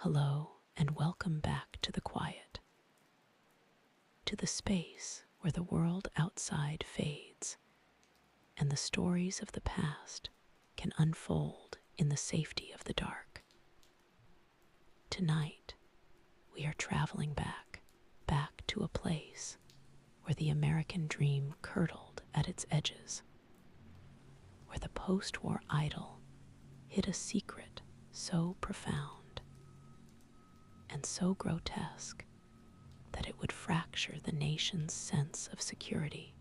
Hello, and welcome back to the quiet, to the space where the world outside fades and the stories of the past can unfold in the safety of the dark. Tonight, we are traveling back to a place where the American dream curdled at its edges, where the post-war idol hid a secret so profound and so grotesque that it would fracture the nation's sense of security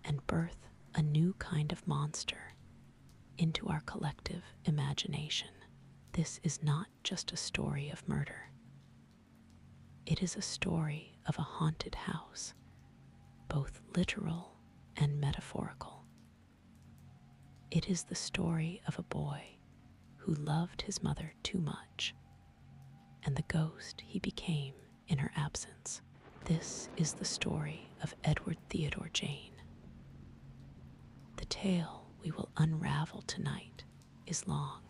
and birth a new kind of monster into our collective imagination. This is not just a story of murder. It is a story of a haunted house, both literal and metaphorical. It is the story of a boy who loved his mother too much, and the ghost he became in her absence. This is the story of Edward Theodore Gein. The tale we will unravel tonight is long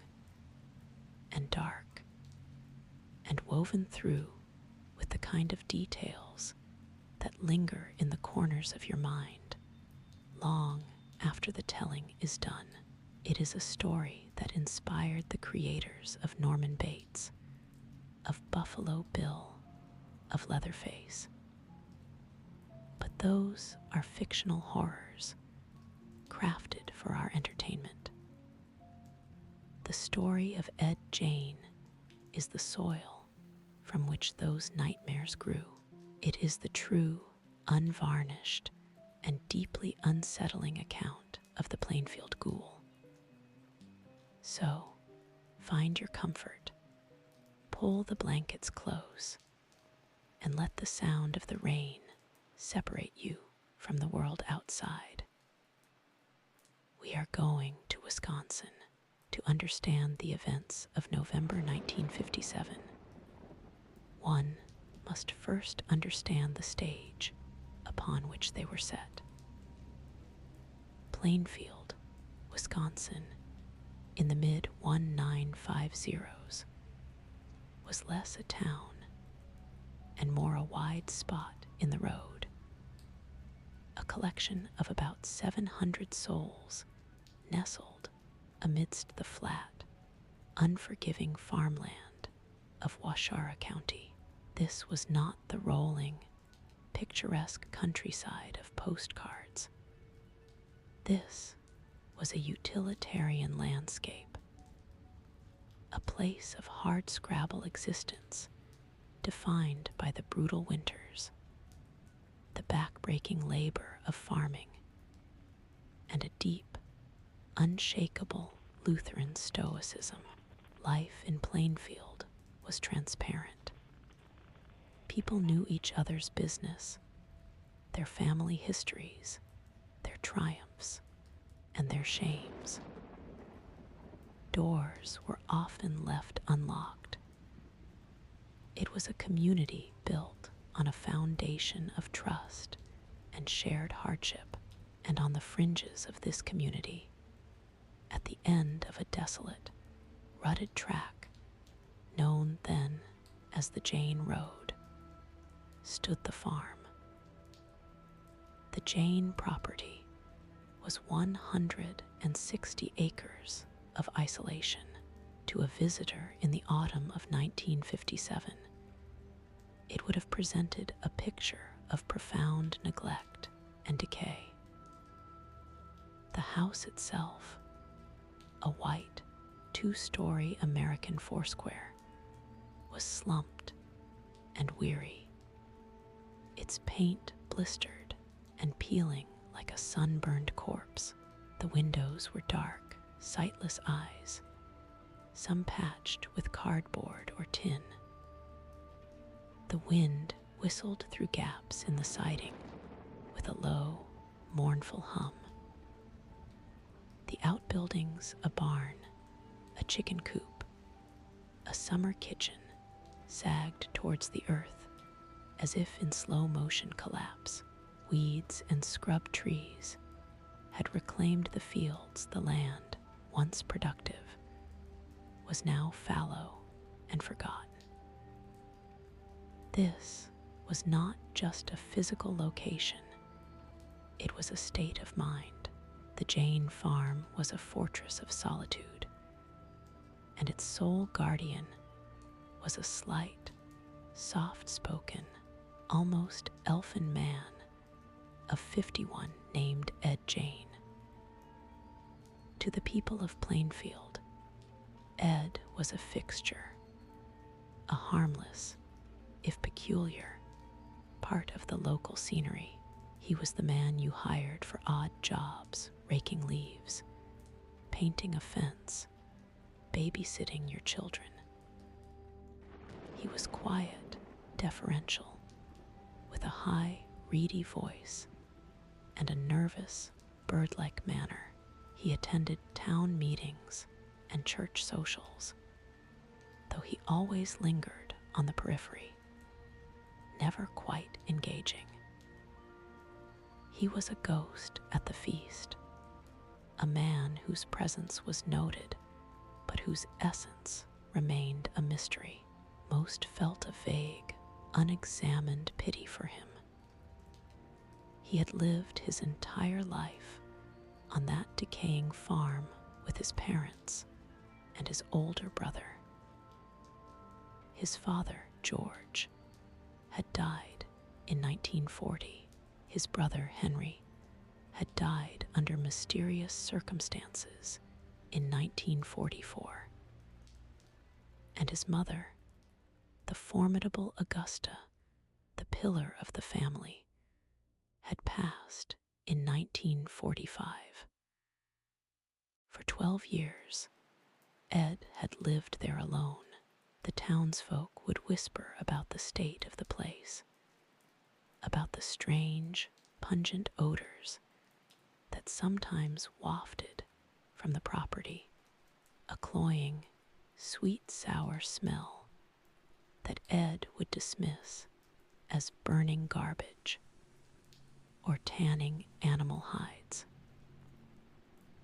and dark and woven through with the kind of details that linger in the corners of your mind long after the telling is done. It is a story that inspired the creators of Norman Bates, of Buffalo Bill, of Leatherface. But those are fictional horrors crafted for our entertainment. The story of Ed Gein is the soil from which those nightmares grew. It is the true, unvarnished, and deeply unsettling account of the Plainfield ghoul. So, find your comfort, pull the blankets close, and let the sound of the rain separate you from the world outside. We are going to Wisconsin to understand the events of November 1957. One must first understand the stage upon which they were set. Plainfield, Wisconsin, in the mid-1950s, was less a town and more a wide spot in the road. A collection of about 700 souls nestled amidst the flat, unforgiving farmland of Waushara County. This was not the rolling, picturesque countryside of postcards. This was a utilitarian landscape, a place of hard-scrabble existence defined by the brutal winters, the back-breaking labor of farming, and a deep, unshakable Lutheran stoicism. Life in Plainfield was transparent. People knew each other's business, their family histories, their triumphs, and their shames. Doors were often left unlocked. It was a community built on a foundation of trust and shared hardship, and on the fringes of this community, at the end of a desolate, rutted track, known then as the Gein Road, stood the farm. The Gein property was 160 acres of isolation. To a visitor in the autumn of 1957, it would have presented a picture of profound neglect and decay. The house itself, a white, two-story American foursquare, was slumped and weary, its paint blistered and peeling like a sunburned corpse. The windows were dark, sightless eyes, some patched with cardboard or tin. The wind whistled through gaps in the siding with a low, mournful hum. The outbuildings, a barn, a chicken coop, a summer kitchen, sagged towards the earth as if in slow motion collapse. Weeds and scrub trees had reclaimed the fields. The land, once productive, was now fallow and forgotten. This was not just a physical location, it was a state of mind. The Gein farm was a fortress of solitude, and its sole guardian was a slight, soft-spoken, almost elfin man of 51 named Ed Gein. To the people of Plainfield, Ed was a fixture, a harmless, if peculiar, part of the local scenery. He was the man you hired for odd jobs, raking leaves, painting a fence, babysitting your children. He was quiet, deferential, with a high, reedy voice and a nervous, bird-like manner. He attended town meetings and church socials, though he always lingered on the periphery, never quite engaging. He was a ghost at the feast, a man whose presence was noted, but whose essence remained a mystery. Most felt a vague, unexamined pity for him. He had lived his entire life on that decaying farm with his parents and his older brother. His father, George, had died in 1940. His brother, Henry, had died under mysterious circumstances in 1944. And his mother, the formidable Augusta, the pillar of the family, had passed in 1945. For 12 years, Ed had lived there alone. The townsfolk would whisper about the state of the place, about the strange, pungent odors that sometimes wafted from the property, a cloying, sweet-sour smell that Ed would dismiss as burning garbage or tanning animal hides.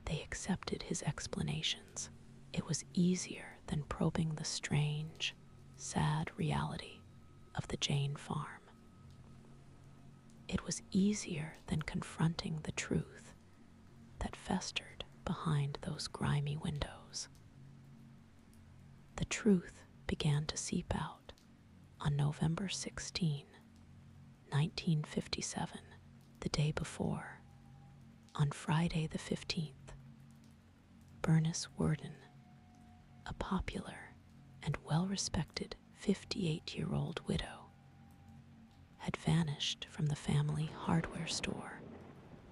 They accepted his explanations. It was easier than probing the strange, sad reality of the Gein farm. It was easier than confronting the truth that festered behind those grimy windows. The truth began to seep out on November 16, 1957, the day before. On Friday the 15th, Bernice Worden, a popular and well-respected 58-year-old widow, had vanished from the family hardware store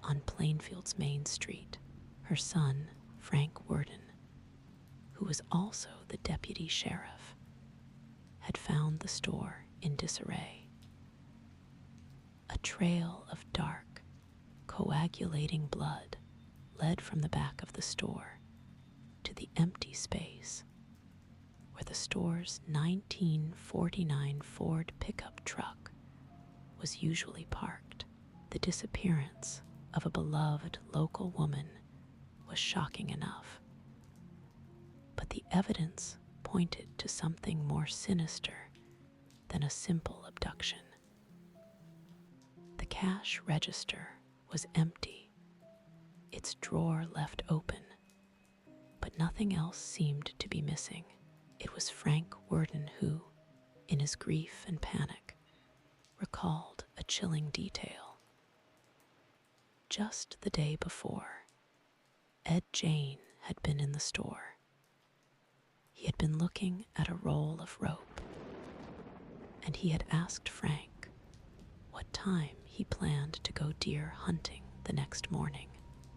on Plainfield's main street. Her son, Frank Worden, who was also the deputy sheriff, had found the store in disarray. A trail of dark, coagulating blood led from the back of the store to the empty space where the store's 1949 Ford pickup truck was usually parked. The disappearance of a beloved local woman was shocking enough, but the evidence pointed to something more sinister than a simple abduction. The cash register was empty, its drawer left open, but nothing else seemed to be missing. It was Frank Worden who, in his grief and panic, recalled a chilling detail. Just the day before, Ed Gein had been in the store. He had been looking at a roll of rope, and he had asked Frank what time he planned to go deer hunting the next morning.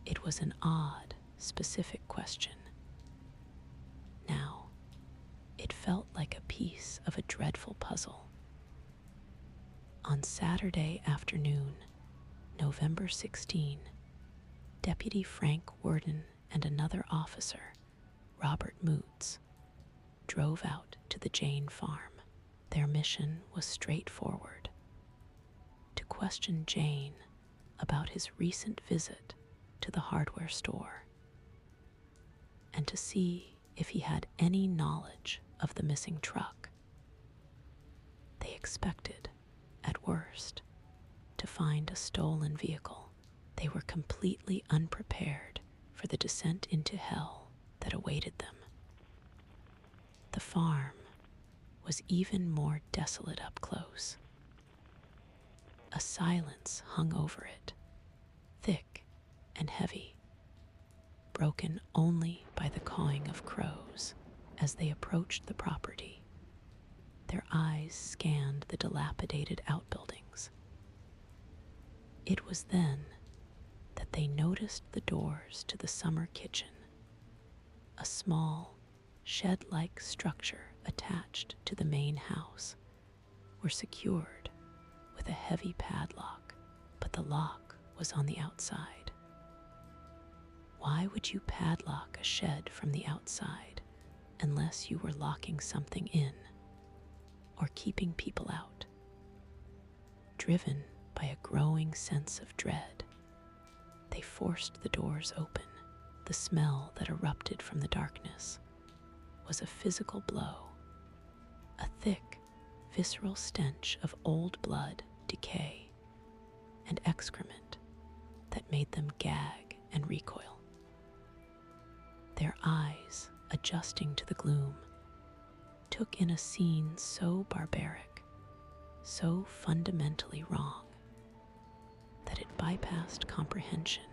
It was an odd, specific question. Now, it felt like a piece of a dreadful puzzle. On Saturday afternoon, November 16, Deputy Frank Worden and another officer, Robert Moots, drove out to the Gein farm. Their mission was straightforward: to question Gein about his recent visit to the hardware store, and to see if he had any knowledge of the missing truck. They expected, at worst, to find a stolen vehicle. They were completely unprepared for the descent into hell that awaited them. The farm was even more desolate up close. A silence hung over it, thick and heavy, broken only by the cawing of crows as they approached the property. Their eyes scanned the dilapidated outbuildings. It was then that they noticed the doors to the summer kitchen, a small, shed-like structure attached to the main house, were secured with a heavy padlock, but the lock was on the outside. Why would you padlock a shed from the outside unless you were locking something in or keeping people out? Driven by a growing sense of dread, they forced the doors open. The smell that erupted from the darkness was a physical blow, a thick, visceral stench of old blood, decay, and excrement that made them gag and recoil. Their eyes, adjusting to the gloom, took in a scene so barbaric, so fundamentally wrong, that it bypassed comprehension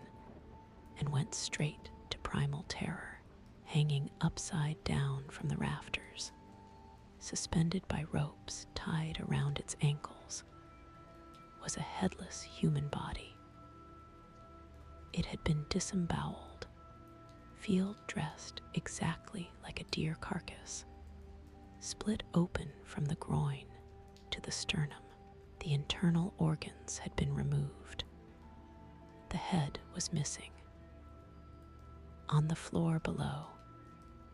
and went straight to primal terror. Hanging upside down from the rafters, suspended by ropes tied around its ankles, was a headless human body. It had been disemboweled, field-dressed exactly like a deer carcass, split open from the groin to the sternum. The internal organs had been removed. The head was missing. On the floor below,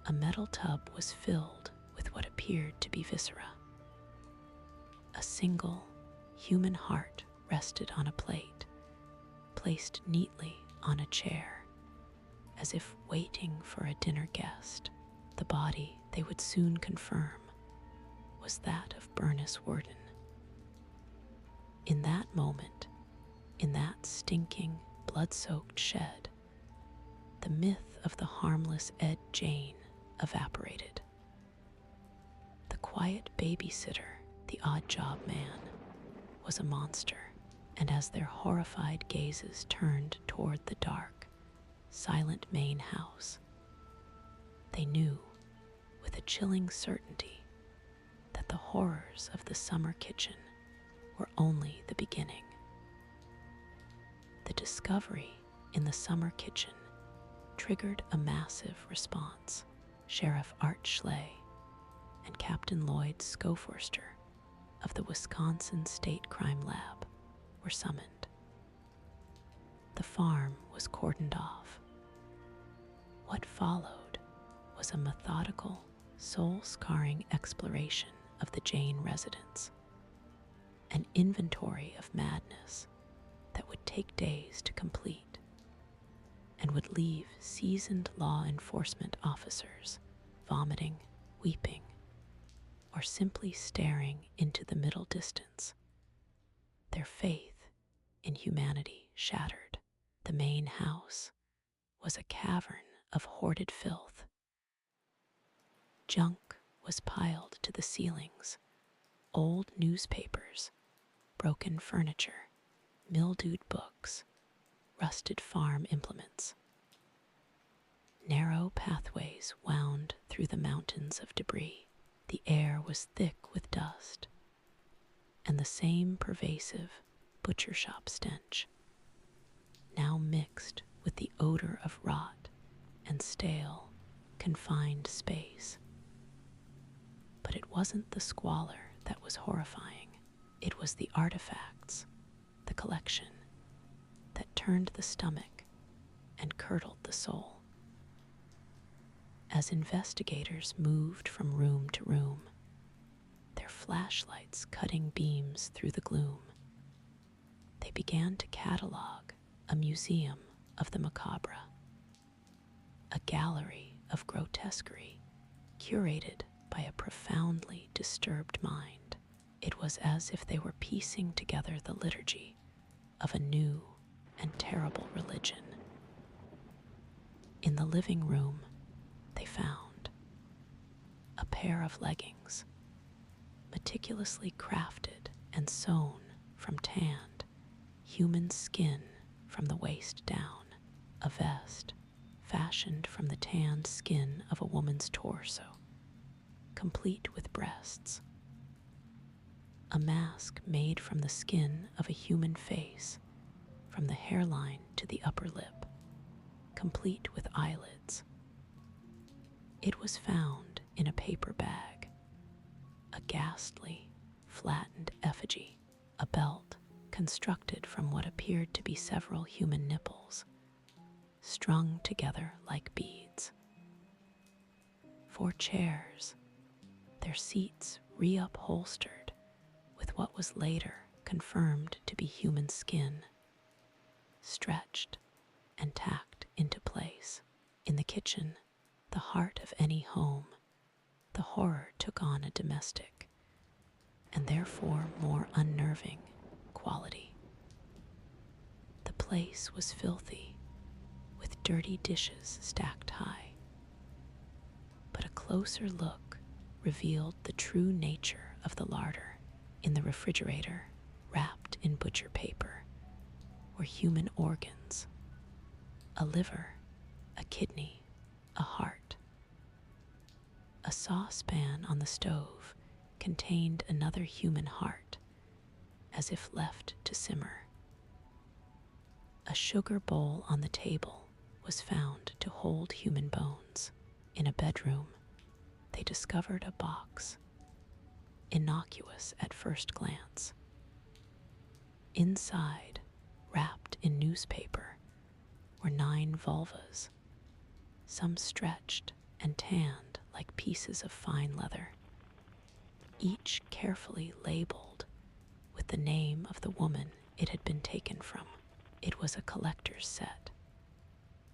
a metal tub was filled with what appeared to be viscera. A single human heart rested on a plate, placed neatly on a chair, as if waiting for a dinner guest. The body, they would soon confirm, was that of Bernice Worden. In that moment, in that stinking, blood-soaked shed, the myth of the harmless Ed Gein evaporated. The quiet babysitter, the odd job man, was a monster, and as their horrified gazes turned toward the dark, silent main house, they knew with a chilling certainty that the horrors of the summer kitchen were only the beginning. The discovery in the summer kitchen triggered a massive response. Sheriff Art Schley and Captain Lloyd Scoforster of the Wisconsin State Crime Lab were summoned. The farm was cordoned off. What followed was a methodical, soul-scarring exploration of the Gein residence, an inventory of madness that would take days to complete and would leave seasoned law enforcement officers vomiting, weeping, or simply staring into the middle distance, their faith in humanity shattered. The main house was a cavern of hoarded filth. Junk was piled to the ceilings, old newspapers, broken furniture, mildewed books, rusted farm implements. Narrow pathways wound through the mountains of debris. The air was thick with dust, and the same pervasive butcher shop stench, now mixed with the odor of rot and stale, confined space. But it wasn't the squalor that was horrifying. It was the artifacts, the collection, that turned the stomach and curdled the soul. As investigators moved from room to room, their flashlights cutting beams through the gloom, they began to catalog a museum of the macabre, a gallery of grotesquerie curated by a profoundly disturbed mind. It was as if they were piecing together the liturgy of a new and terrible religion. In the living room, they found a pair of leggings, meticulously crafted and sewn from tanned human skin from the waist down, a vest fashioned from the tanned skin of a woman's torso, complete with breasts, a mask made from the skin of a human face, from the hairline to the upper lip, complete with eyelids. It was found in a paper bag, a ghastly, flattened effigy, a belt constructed from what appeared to be several human nipples, strung together like beads. 4 chairs, their seats reupholstered with what was later confirmed to be human skin, stretched and tacked into place. In the kitchen, the heart of any home, the horror took on a domestic, and therefore more unnerving, quality. The place was filthy, with dirty dishes stacked high. But a closer look revealed the true nature of the larder. In the refrigerator, wrapped in butcher paper, were human organs, a liver, a kidney, a heart. A saucepan on the stove contained another human heart, as if left to simmer. A sugar bowl on the table was found to hold human bones. In a bedroom, they discovered a box, innocuous at first glance. Inside, wrapped in newspaper, were 9 vulvas, some stretched and tanned like pieces of fine leather, each carefully labeled with the name of the woman it had been taken from. It was a collector's set,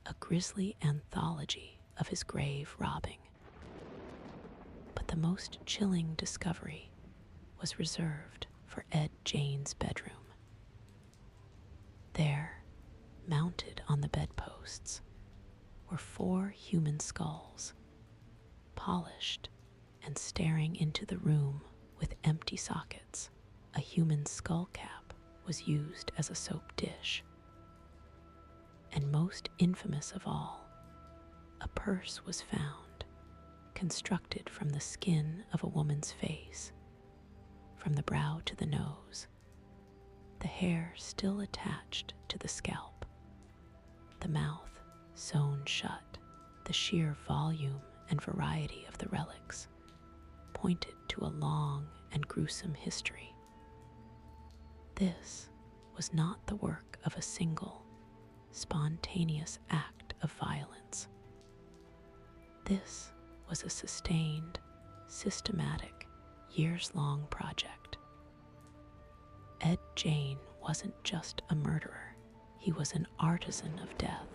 a grisly anthology of his grave robbing. But the most chilling discovery was reserved for Ed Gein's bedroom. There, mounted on the bedposts, were 4 human skulls, polished and staring into the room with empty sockets. A human skull cap was used as a soap dish. And most infamous of all, a purse was found, constructed from the skin of a woman's face, from the brow to the nose, the hair still attached to the scalp, the mouth sewn shut. The sheer volume and variety of the relics pointed to a long and gruesome history. This was not the work of a single, spontaneous act of violence. This was a sustained, systematic, years-long project. Ed Gein wasn't just a murderer, he was an artisan of death,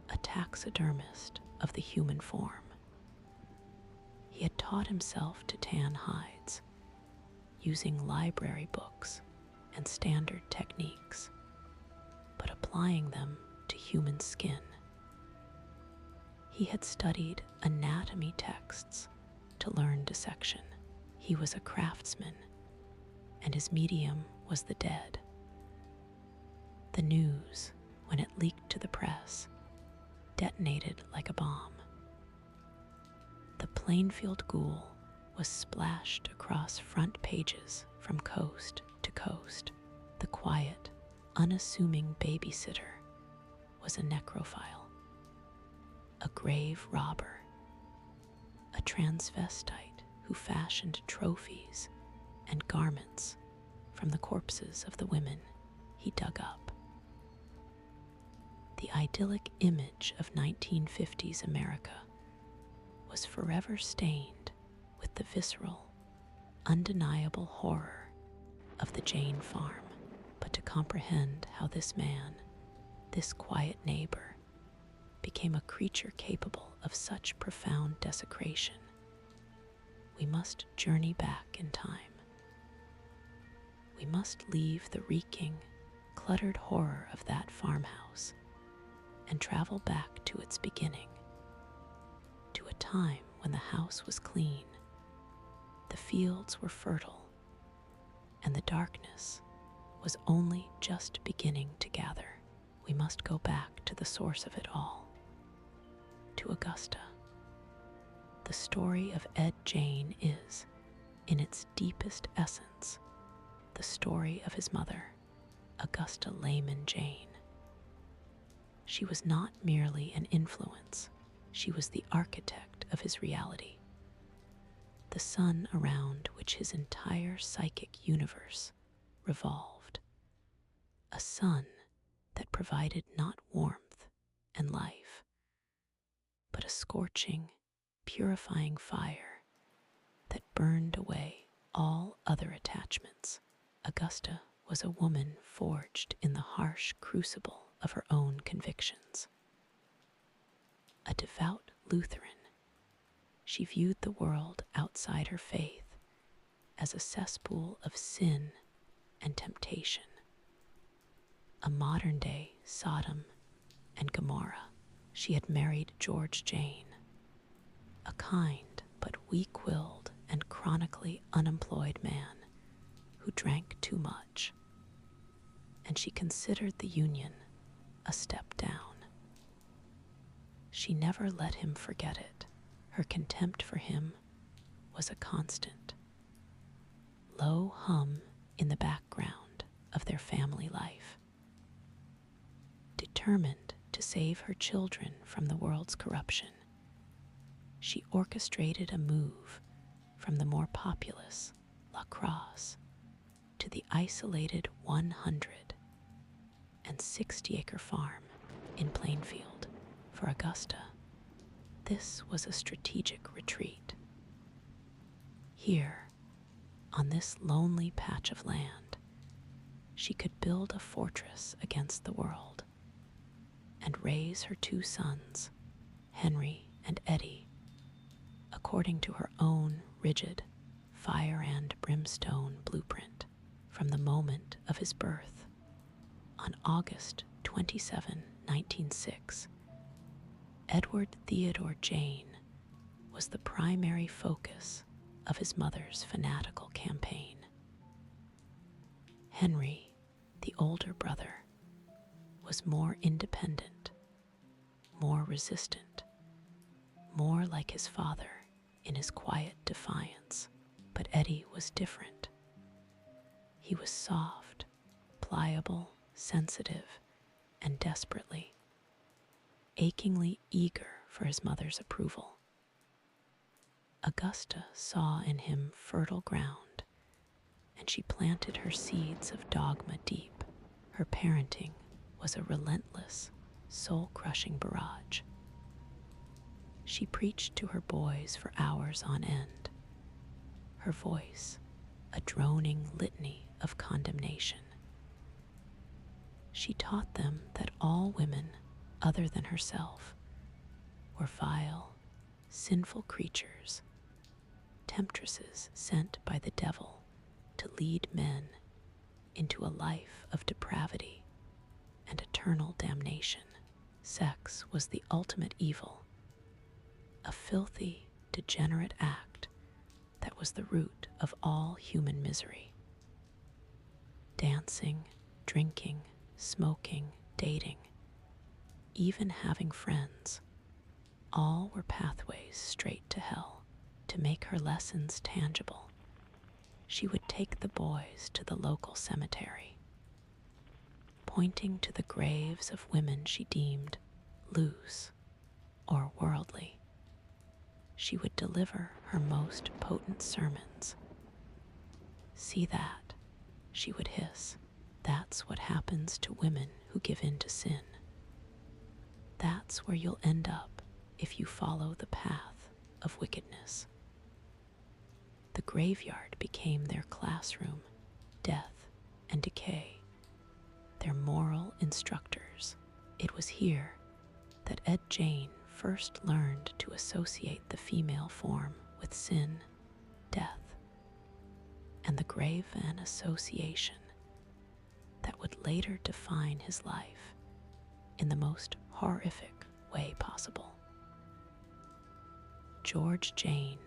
a taxidermist of the human form. He had taught himself to tan hides, using library books and standard techniques, but applying them to human skin. He had studied anatomy texts to learn dissection. He was a craftsman, and his medium was the dead. The news, when it leaked to the press, detonated like a bomb. The Plainfield ghoul was splashed across front pages from coast to coast. The quiet, unassuming babysitter was a necrophile, a grave robber, a transvestite who fashioned trophies and garments from the corpses of the women he dug up. The idyllic image of 1950s America was forever stained with the visceral, undeniable horror of the Gein farm. But to comprehend how this man, this quiet neighbor, became a creature capable of such profound desecration, we must journey back in time. We must leave the reeking, cluttered horror of that farmhouse and travel back to its beginning, to a time when the house was clean, the fields were fertile, and the darkness was only just beginning to gather. We must go back to the source of it all, to Augusta. The story of Ed Gein is, in its deepest essence, the story of his mother, Augusta Layman Jane. She was not merely an influence, she was the architect of his reality, the sun around which his entire psychic universe revolved, a sun that provided not warmth and life, but a scorching, purifying fire that burned away all other attachments. Augusta was a woman forged in the harsh crucible of her own convictions. A devout Lutheran, she viewed the world outside her faith as a cesspool of sin and temptation. A modern-day Sodom and Gomorrah, she had married George Jane, a kind but weak-willed and chronically unemployed man who drank too much, and she considered the union a step down. She never let him forget it. Her contempt for him was a constant, low hum in the background of their family life. Determined to save her children from the world's corruption, she orchestrated a move from the more populous La Crosse to the isolated 160-acre farm in Plainfield. For Augusta, this was a strategic retreat. Here, on this lonely patch of land, she could build a fortress against the world and raise her two sons, Henry and Eddie, according to her own rigid, fire and brimstone blueprint from the moment of his birth. On August 27, 1906, Edward Theodore Jane was the primary focus of his mother's fanatical campaign. Henry, the older brother, was more independent, more resistant, more like his father in his quiet defiance. But Eddie was different. He was soft, pliable, sensitive, and desperately, achingly eager for his mother's approval. Augusta saw in him fertile ground, and she planted her seeds of dogma deep. Her parenting was a relentless, soul-crushing barrage. She preached to her boys for hours on end, her voice a droning litany of condemnation. She taught them that all women, other than herself, were vile, sinful creatures, temptresses sent by the devil to lead men into a life of depravity and eternal damnation. Sex was the ultimate evil, a filthy, degenerate act that was the root of all human misery. Dancing, drinking, smoking, dating, even having friends, all were pathways straight to hell. To make her lessons tangible, she would take the boys to the local cemetery, pointing to the graves of women she deemed loose or worldly. She would deliver her most potent sermons. "See that," she would hiss. "That's what happens to women who give in to sin. That's where you'll end up if you follow the path of wickedness." The graveyard became their classroom, death and decay, their moral instructors. It was here that Ed Gein first learned to associate the female form with sin death, and the grave an association that would later define his life in the most horrific way possible. George Gein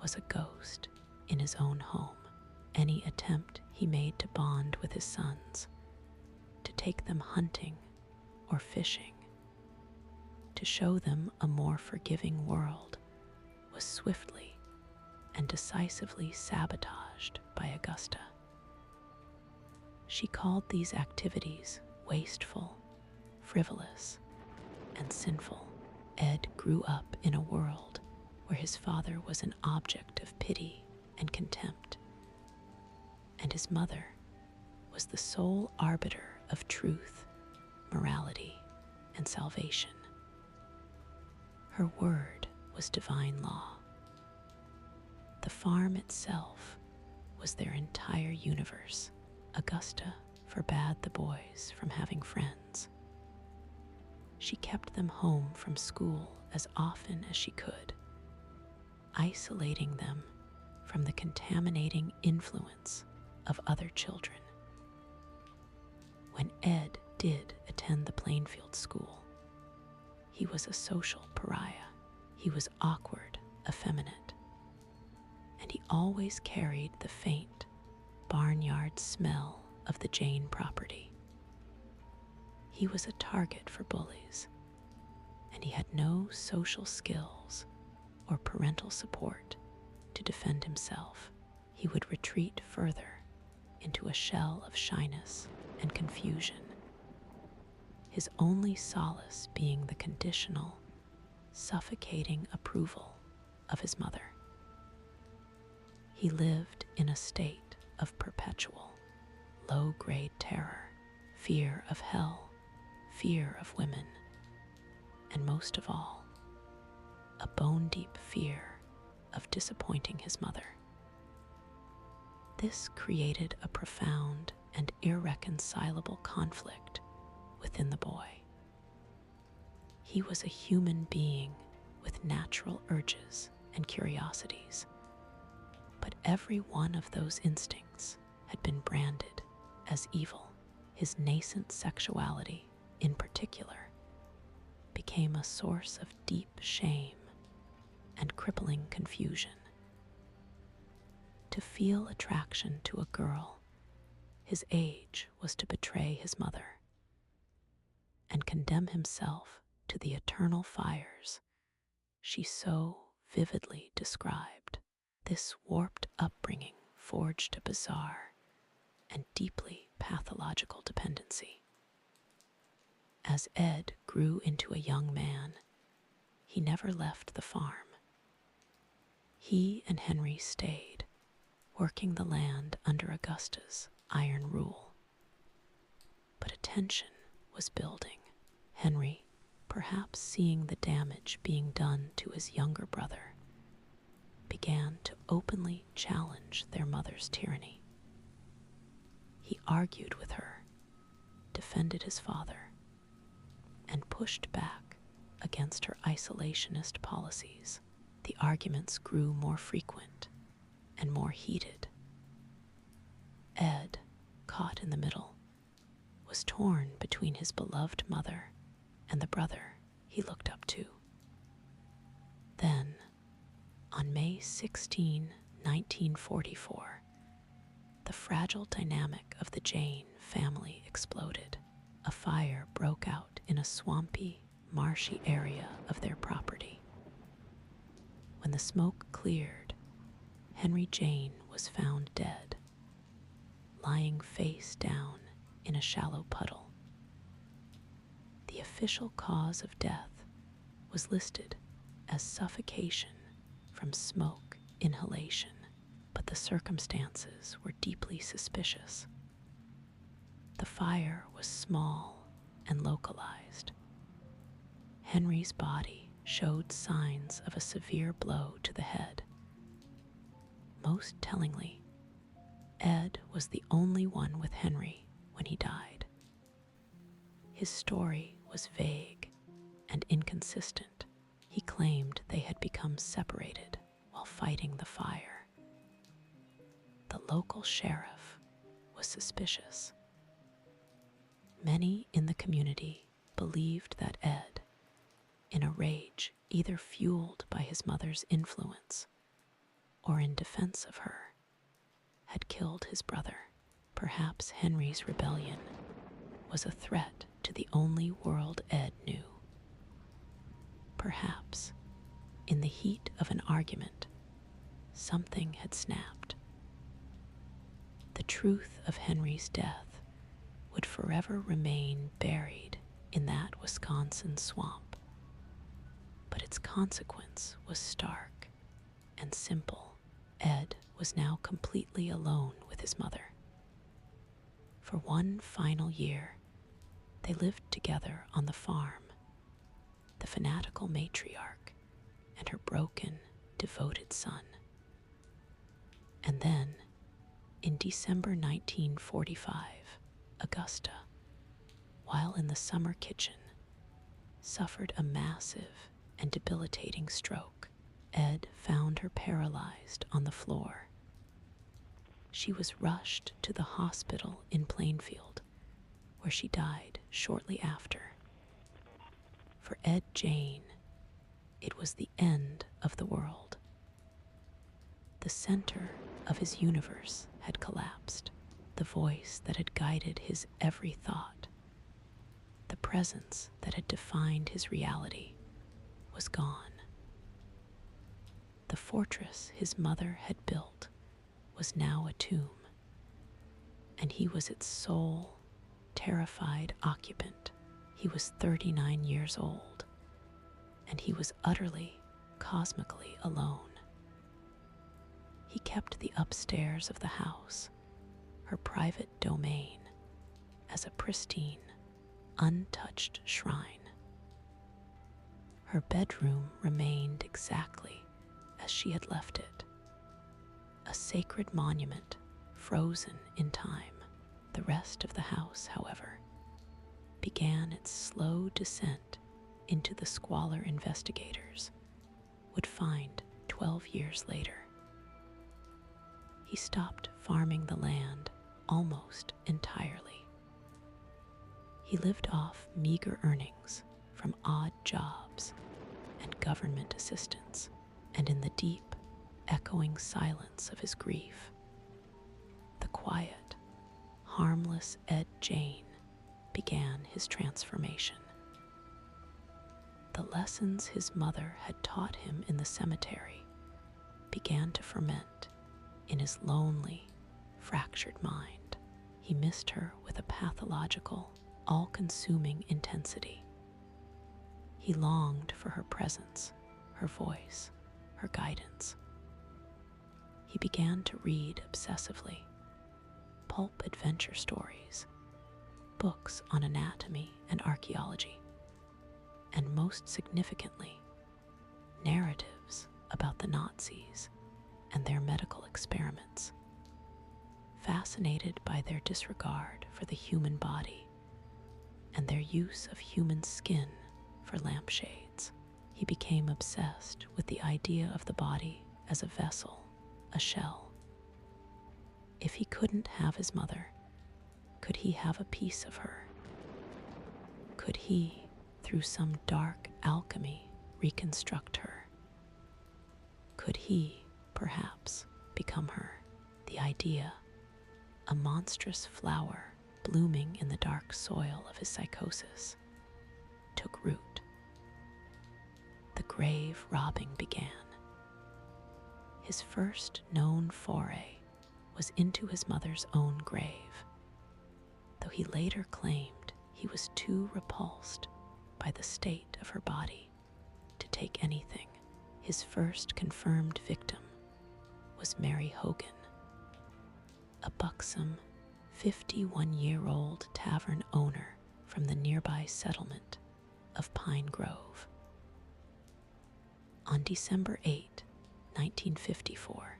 was a ghost in his own home. Any attempt he made to bond with his sons, to take them hunting or fishing, to show them a more forgiving world, was swiftly and decisively sabotaged by Augusta. She called these activities wasteful, frivolous, and sinful. Ed grew up in a world where his father was an object of pity and contempt, and his mother was the sole arbiter of truth, morality, and salvation. Her word was divine law. The farm itself was their entire universe. Augusta forbade the boys from having friends. She kept them home from school as often as she could, isolating them from the contaminating influence of other children. When Ed did attend the Plainfield school, he was a social pariah. He was awkward, effeminate, and he always carried the faint, barnyard smell of the Gein property. He was a target for bullies, and he had no social skills or parental support to defend himself. He would retreat further into a shell of shyness and confusion, his only solace being the conditional, suffocating approval of his mother. He lived in a state of perpetual, low-grade terror, fear of hell, fear of women, and most of all, a bone-deep fear of disappointing his mother. This created a profound and irreconcilable conflict within the boy. He was a human being with natural urges and curiosities, but every one of those instincts had been branded as evil. His nascent sexuality, in particular, became a source of deep shame and crippling confusion. To feel attraction to a girl his age was to betray his mother and condemn himself to the eternal fires she so vividly described. This warped upbringing forged a bizarre and deeply pathological dependency. As Ed grew into a young man, he never left the farm. He and Henry stayed, working the land under Augusta's iron rule. But a tension was building. Henry, perhaps seeing the damage being done to his younger brother, began to openly challenge their mother's tyranny. He argued with her, defended his father, and pushed back against her isolationist policies. The arguments grew more frequent and more heated. Ed, caught in the middle, was torn between his beloved mother and the brother he looked up to. Then, on May 16, 1944, the fragile dynamic of the Gein family exploded. A fire broke out in a swampy, marshy area of their property. When the smoke cleared, Henry Gein was found dead, lying face down in a shallow puddle. The official cause of death was listed as suffocation from smoke inhalation, but the circumstances were deeply suspicious. The fire was small and localized. Henry's body showed signs of a severe blow to the head. Most tellingly, Ed was the only one with Henry when he died. His story was vague and inconsistent. He claimed they had become separated while fighting the fire, local sheriff was suspicious. Many in the community believed that Ed, in a rage either fueled by his mother's influence or in defense of her, had killed his brother. Perhaps Henry's rebellion was a threat to the only world Ed knew. Perhaps, in the heat of an argument, something had snapped. The truth of Henry's death would forever remain buried in that Wisconsin swamp. But its consequence was stark and simple. Ed was now completely alone with his mother. For one final year, they lived together on the farm, the fanatical matriarch and her broken, devoted son. And then, in December 1945, Augusta, while in the summer kitchen, suffered a massive and debilitating stroke. Ed found her paralyzed on the floor. She was rushed to the hospital in Plainfield, where she died shortly after. For Ed Gein, it was the end of the world. The center of his universe had collapsed. The voice that had guided his every thought, the presence that had defined his reality, was gone. The fortress his mother had built was now a tomb, and he was its sole, terrified occupant. He was 39 years old, and he was utterly, cosmically alone. He kept the upstairs of the house, her private domain, as a pristine, untouched shrine. Her bedroom remained exactly as she had left it, a sacred monument frozen in time. The rest of the house, however, began its slow descent into the squalor investigators would find 12 years later. He stopped farming the land almost entirely. He lived off meager earnings from odd jobs and government assistance, and in the deep, echoing silence of his grief, the quiet, harmless Ed Gein began his transformation. The lessons his mother had taught him in the cemetery began to ferment in his lonely, fractured mind. He missed her with a pathological, all-consuming intensity. He longed for her presence, her voice, her guidance. He began to read obsessively, pulp adventure stories, books on anatomy and archaeology, and most significantly, narratives about the Nazis and their medical experiments. Fascinated by their disregard for the human body and their use of human skin for lampshades, he became obsessed with the idea of the body as a vessel, a shell. If he couldn't have his mother, could he have a piece of her? Could he, through some dark alchemy, reconstruct her? Could he, perhaps, become her? The idea, a monstrous flower blooming in the dark soil of his psychosis, took root. The grave robbing began. His first known foray was into his mother's own grave, though he later claimed he was too repulsed by the state of her body to take anything. His first confirmed victim was Mary Hogan, a buxom, 51-year-old tavern owner from the nearby settlement of Pine Grove. On December 8, 1954,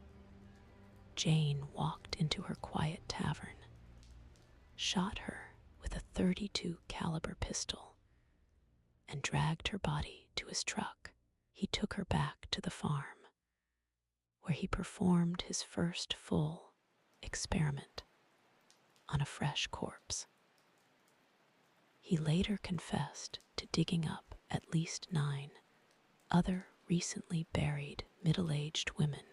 Jane walked into her quiet tavern, shot her with a .32 caliber pistol, and dragged her body to his truck. He took her back to the farm, where he performed his first full, experiment on a fresh corpse. He later confessed to digging up at least 9 other recently buried middle-aged women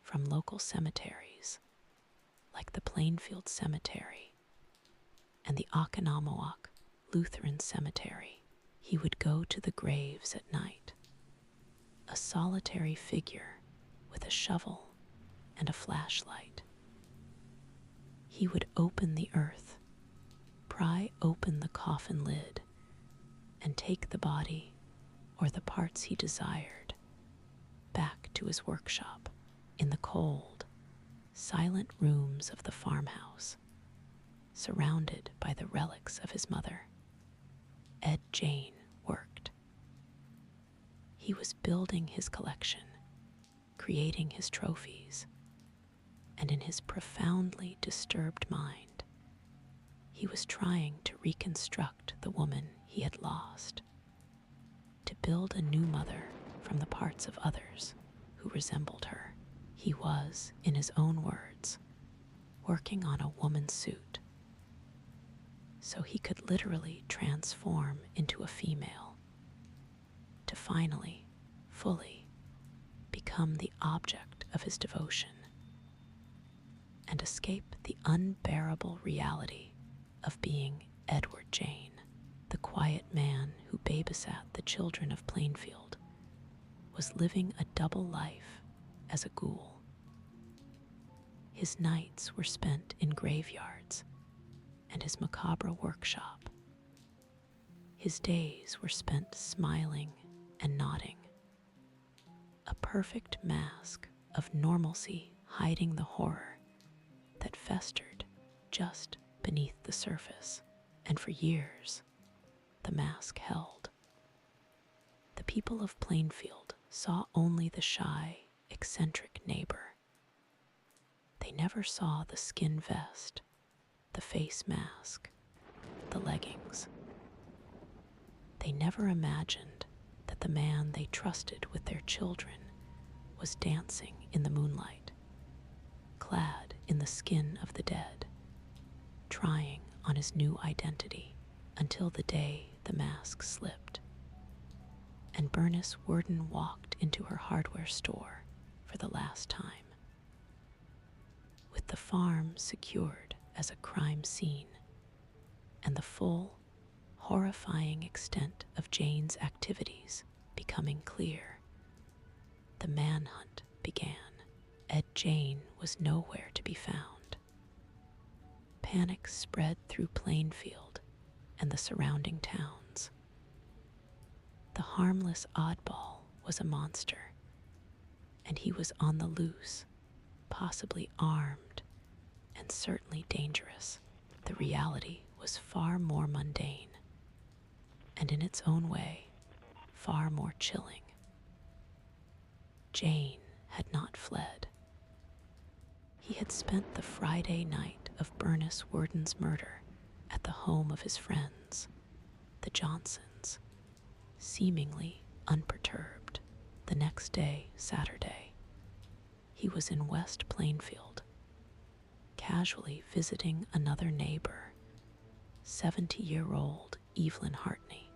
from local cemeteries like the Plainfield Cemetery and the Oconomowoc Lutheran Cemetery. He would go to the graves at night, a solitary figure with a shovel and a flashlight. He would open the earth, pry open the coffin lid, and take the body, or the parts he desired, back to his workshop in the cold, silent rooms of the farmhouse, surrounded by the relics of his mother. Ed Gein worked. He was building his collection, creating his trophies, and in his profoundly disturbed mind, he was trying to reconstruct the woman he had lost, to build a new mother from the parts of others who resembled her. He was, in his own words, working on a woman's suit, so he could literally transform into a female, to finally, fully, become the object of his devotion, and escape the unbearable reality of being Edward Gein, the quiet man who babysat the children of Plainfield, was living a double life as a ghoul. His nights were spent in graveyards and his macabre workshop. His days were spent smiling and nodding, a perfect mask of normalcy hiding the horror that festered just beneath the surface, and for years the mask held. The people of Plainfield saw only the shy, eccentric neighbor. They never saw the skin vest, the face mask, the leggings. They never imagined that the man they trusted with their children was dancing in the moonlight, clad in the skin of the dead, trying on his new identity, until the day the mask slipped, and Bernice Worden walked into her hardware store for the last time. With the farm secured as a crime scene, and the full, horrifying extent of Jane's activities becoming clear, the manhunt began. Ed Gein was nowhere to be found. Panic spread through Plainfield and the surrounding towns. The harmless oddball was a monster, and he was on the loose, possibly armed, and certainly dangerous. The reality was far more mundane, and in its own way, far more chilling. Jane had not fled. He had spent the Friday night of Bernice Worden's murder at the home of his friends, the Johnsons, seemingly unperturbed. The next day, Saturday, he was in West Plainfield, casually visiting another neighbor, 70-year-old Evelyn Hartney.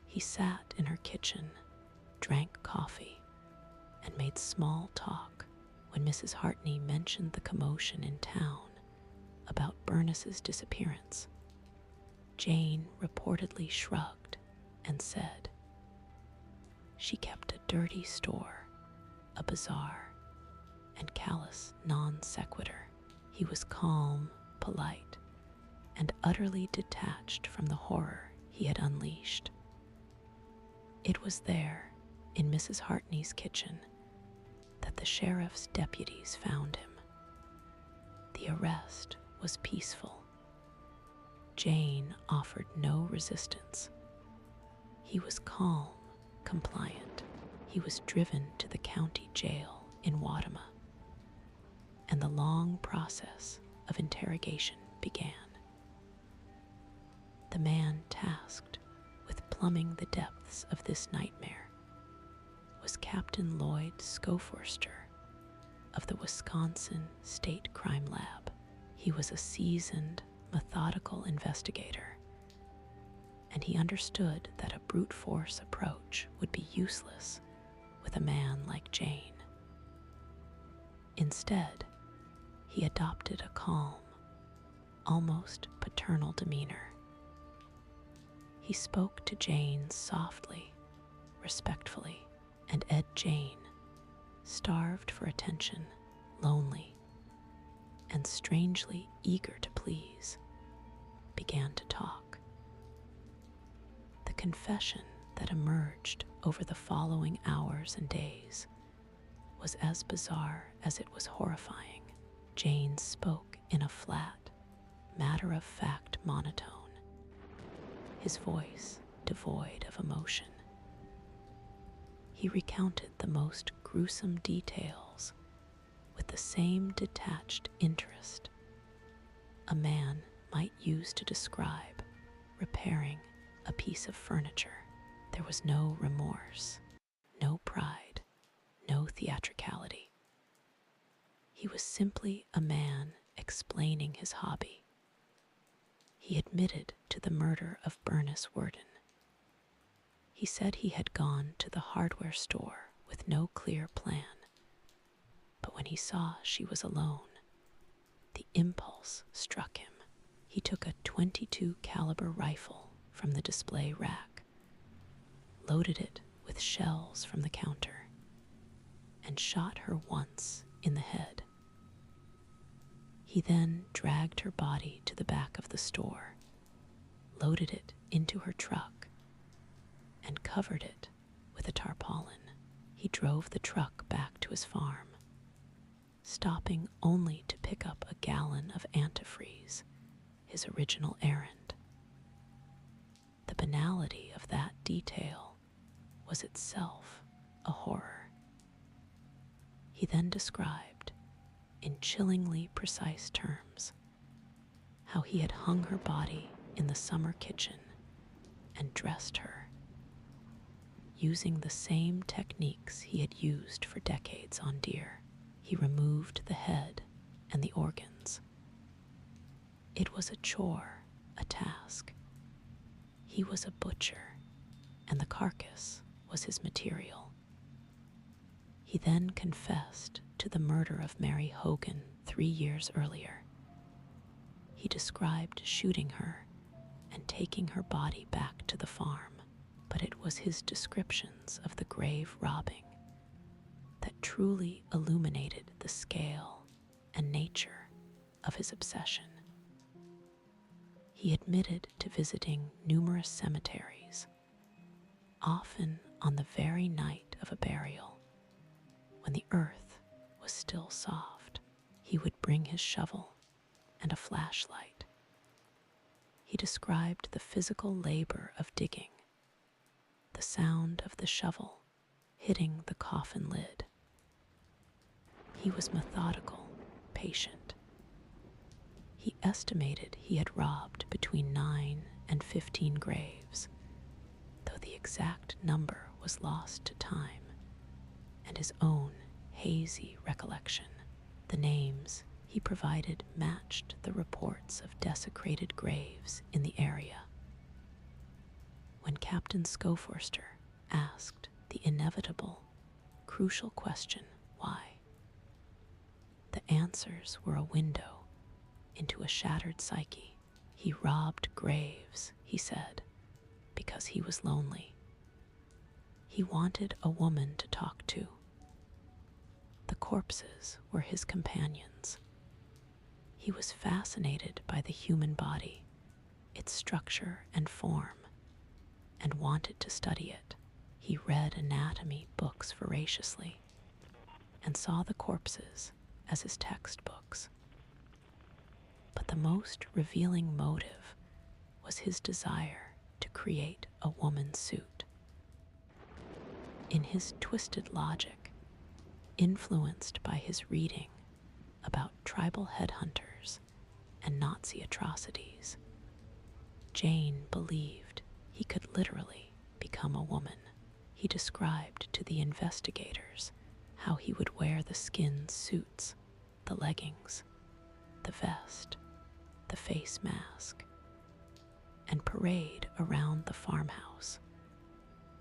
He sat in her kitchen, drank coffee, and made small talk when Mrs. Hartney mentioned the commotion in town about Bernice's disappearance. Jane reportedly shrugged and said, "She kept a dirty store, a bazaar, and callous non sequitur." He was calm, polite, and utterly detached from the horror he had unleashed. It was there, in Mrs. Hartney's kitchen, that the sheriff's deputies found him. The arrest was peaceful. Jane offered no resistance. He was calm, compliant. He was driven to the county jail in Wautoma, and the long process of interrogation began. The man tasked with plumbing the depths of this nightmare was Captain Lloyd Scoforster, of the Wisconsin State Crime Lab. He was a seasoned, methodical investigator, and he understood that a brute force approach would be useless with a man like Gein. Instead, he adopted a calm, almost paternal demeanor. He spoke to Gein softly, respectfully, and Ed Gein, starved for attention, lonely, and strangely eager to please, began to talk. The confession that emerged over the following hours and days was as bizarre as it was horrifying. Gein spoke in a flat, matter-of-fact monotone, his voice devoid of emotion. He recounted the most gruesome details with the same detached interest a man might use to describe repairing a piece of furniture. There was no remorse, no pride, no theatricality. He was simply a man explaining his hobby. He admitted to the murder of Bernice Worden. He said he had gone to the hardware store with no clear plan, but when he saw she was alone, the impulse struck him. He took a .22 caliber rifle from the display rack, loaded it with shells from the counter, and shot her once in the head. He then dragged her body to the back of the store, loaded it into her truck, and covered it with a tarpaulin. He drove the truck back to his farm, stopping only to pick up a gallon of antifreeze, his original errand. The banality of that detail was itself a horror. He then described, in chillingly precise terms, how he had hung her body in the summer kitchen and dressed her, using the same techniques he had used for decades on deer. He removed the head and the organs. It was a chore, a task. He was a butcher, and the carcass was his material. He then confessed to the murder of Mary Hogan 3 years earlier. He described shooting her and taking her body back to the farm, but it was his descriptions of the grave robbing that truly illuminated the scale and nature of his obsession. He admitted to visiting numerous cemeteries, often on the very night of a burial, when the earth was still soft. He would bring his shovel and a flashlight. He described the physical labor of digging, the sound of the shovel hitting the coffin lid. He was methodical, patient. He estimated he had robbed between 9 and 15 graves, though the exact number was lost to time and his own hazy recollection. The names he provided matched the reports of desecrated graves in the area. When Captain Scoforster asked the inevitable, crucial question, why, the answers were a window into a shattered psyche. He robbed graves, he said, because he was lonely. He wanted a woman to talk to. The corpses were his companions. He was fascinated by the human body, its structure and form, and wanted to study it. He read anatomy books voraciously and saw the corpses as his textbooks. But the most revealing motive was his desire to create a woman's suit. In his twisted logic, influenced by his reading about tribal headhunters and Nazi atrocities, Gein believed he could literally become a woman. He described to the investigators how he would wear the skin suits, the leggings, the vest, the face mask, and parade around the farmhouse,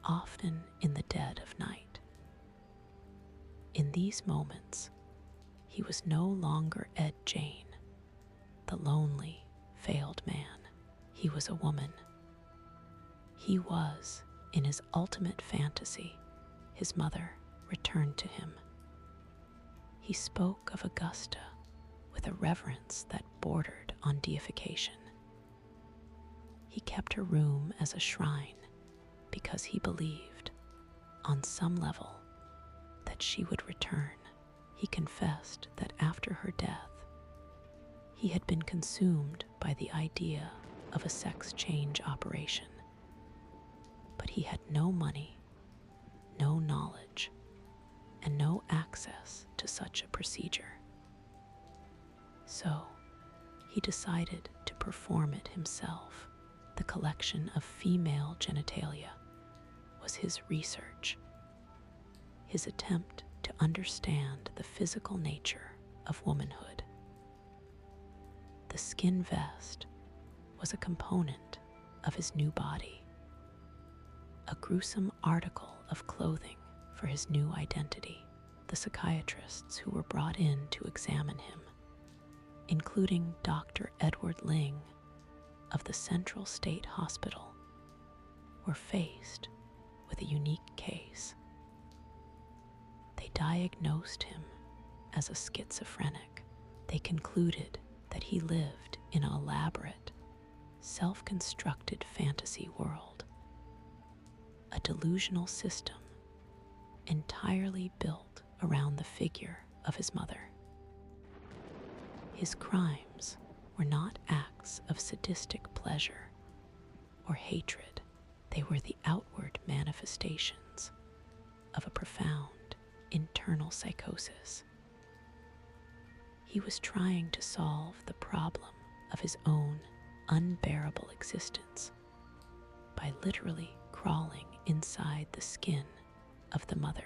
often in the dead of night. In these moments, he was no longer Ed Gein, the lonely, failed man. He was a woman. He was, in his ultimate fantasy, his mother returned to him. He spoke of Augusta with a reverence that bordered on deification. He kept her room as a shrine because he believed, on some level, that she would return. He confessed that after her death, he had been consumed by the idea of a sex change operation. But he had no money, no knowledge, and no access to such a procedure. So, he decided to perform it himself. The collection of female genitalia was his research, his attempt to understand the physical nature of womanhood. The skin vest was a component of his new body, a gruesome article of clothing for his new identity. The psychiatrists who were brought in to examine him, including Dr. Edward Ling of the Central State Hospital, were faced with a unique case. They diagnosed him as a schizophrenic. They concluded that he lived in an elaborate, self-constructed fantasy world, a delusional system entirely built around the figure of his mother. His crimes were not acts of sadistic pleasure or hatred. They were the outward manifestations of a profound internal psychosis. He was trying to solve the problem of his own unbearable existence by literally crawling inside the skin of the mother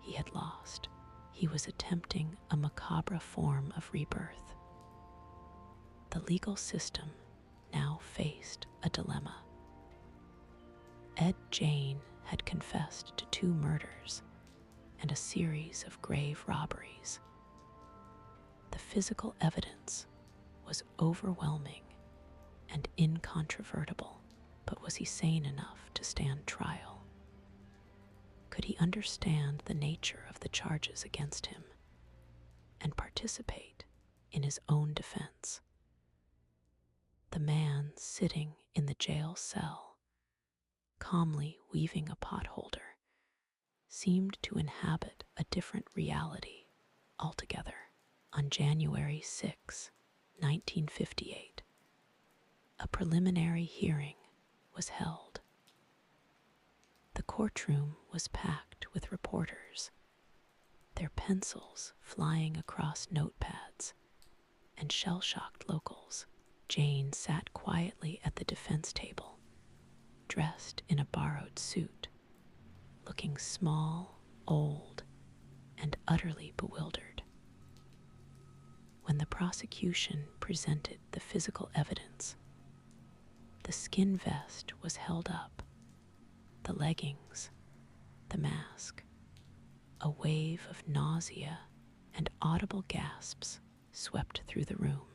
he had lost. He was attempting a macabre form of rebirth. The legal system now faced a dilemma. Ed Gein had confessed to 2 murders and a series of grave robberies. The physical evidence was overwhelming and incontrovertible, but was he sane enough to stand trial? Could he understand the nature of the charges against him and participate in his own defense? The man sitting in the jail cell, calmly weaving a potholder, seemed to inhabit a different reality altogether. On January 6, 1958, a preliminary hearing was held. The courtroom was packed with reporters, their pencils flying across notepads, and shell-shocked locals. Jane sat quietly at the defense table, dressed in a borrowed suit, looking small, old, and utterly bewildered. When the prosecution presented the physical evidence, the skin vest was held up, the leggings, the mask. A wave of nausea and audible gasps swept through the room.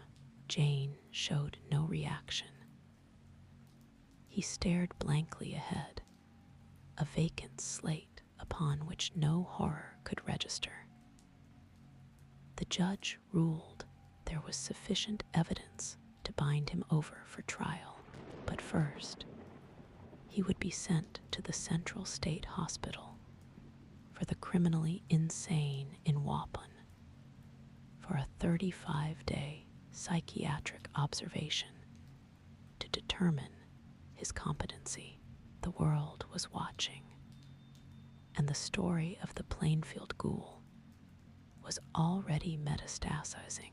Jane showed no reaction. He stared blankly ahead, a vacant slate upon which no horror could register. The judge ruled there was sufficient evidence to bind him over for trial, but first, he would be sent to the Central State Hospital for the criminally insane in Waupun for a 35-day psychiatric observation to determine his competency. The world was watching, and the story of the Plainfield ghoul was already metastasizing.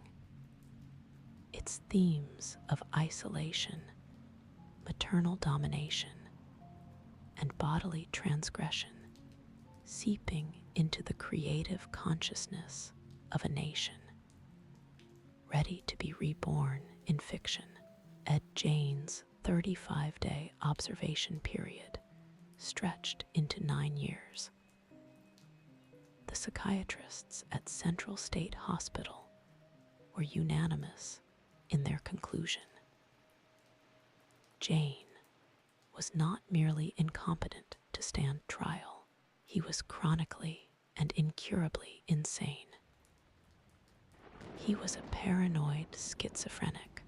Its themes of isolation, maternal domination, and bodily transgression seeping into the creative consciousness of a nation, ready to be reborn in fiction. Ed Gein's 35-day observation period stretched into 9 years. The psychiatrists at Central State Hospital were unanimous in their conclusion. Gein was not merely incompetent to stand trial, he was chronically and incurably insane. He was a paranoid schizophrenic,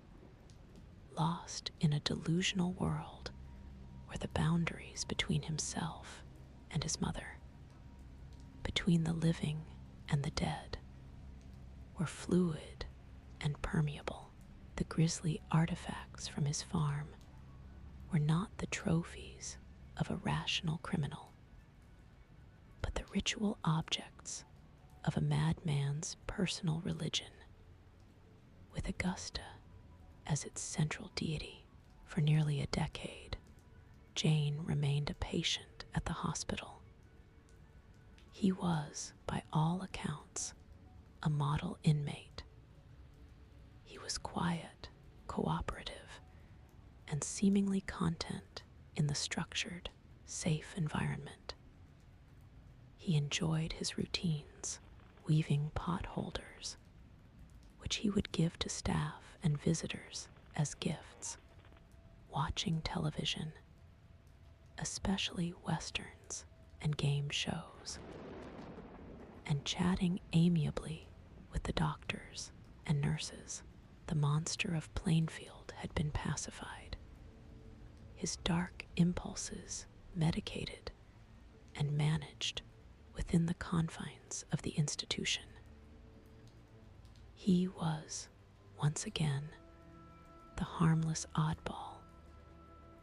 lost in a delusional world where the boundaries between himself and his mother, between the living and the dead, were fluid and permeable. The grisly artifacts from his farm were not the trophies of a rational criminal, but the ritual objects of a madman's personal religion, with Augusta as its central deity. For nearly a decade, Gein remained a patient at the hospital. He was, by all accounts, a model inmate. He was quiet, cooperative, and seemingly content in the structured, safe environment. He enjoyed his routines, weaving pot holders, which he would give to staff and visitors as gifts, watching television, especially westerns and game shows, and chatting amiably with the doctors and nurses. The monster of Plainfield had been pacified, his dark impulses medicated and managed within the confines of the institution. He was, once again, the harmless oddball,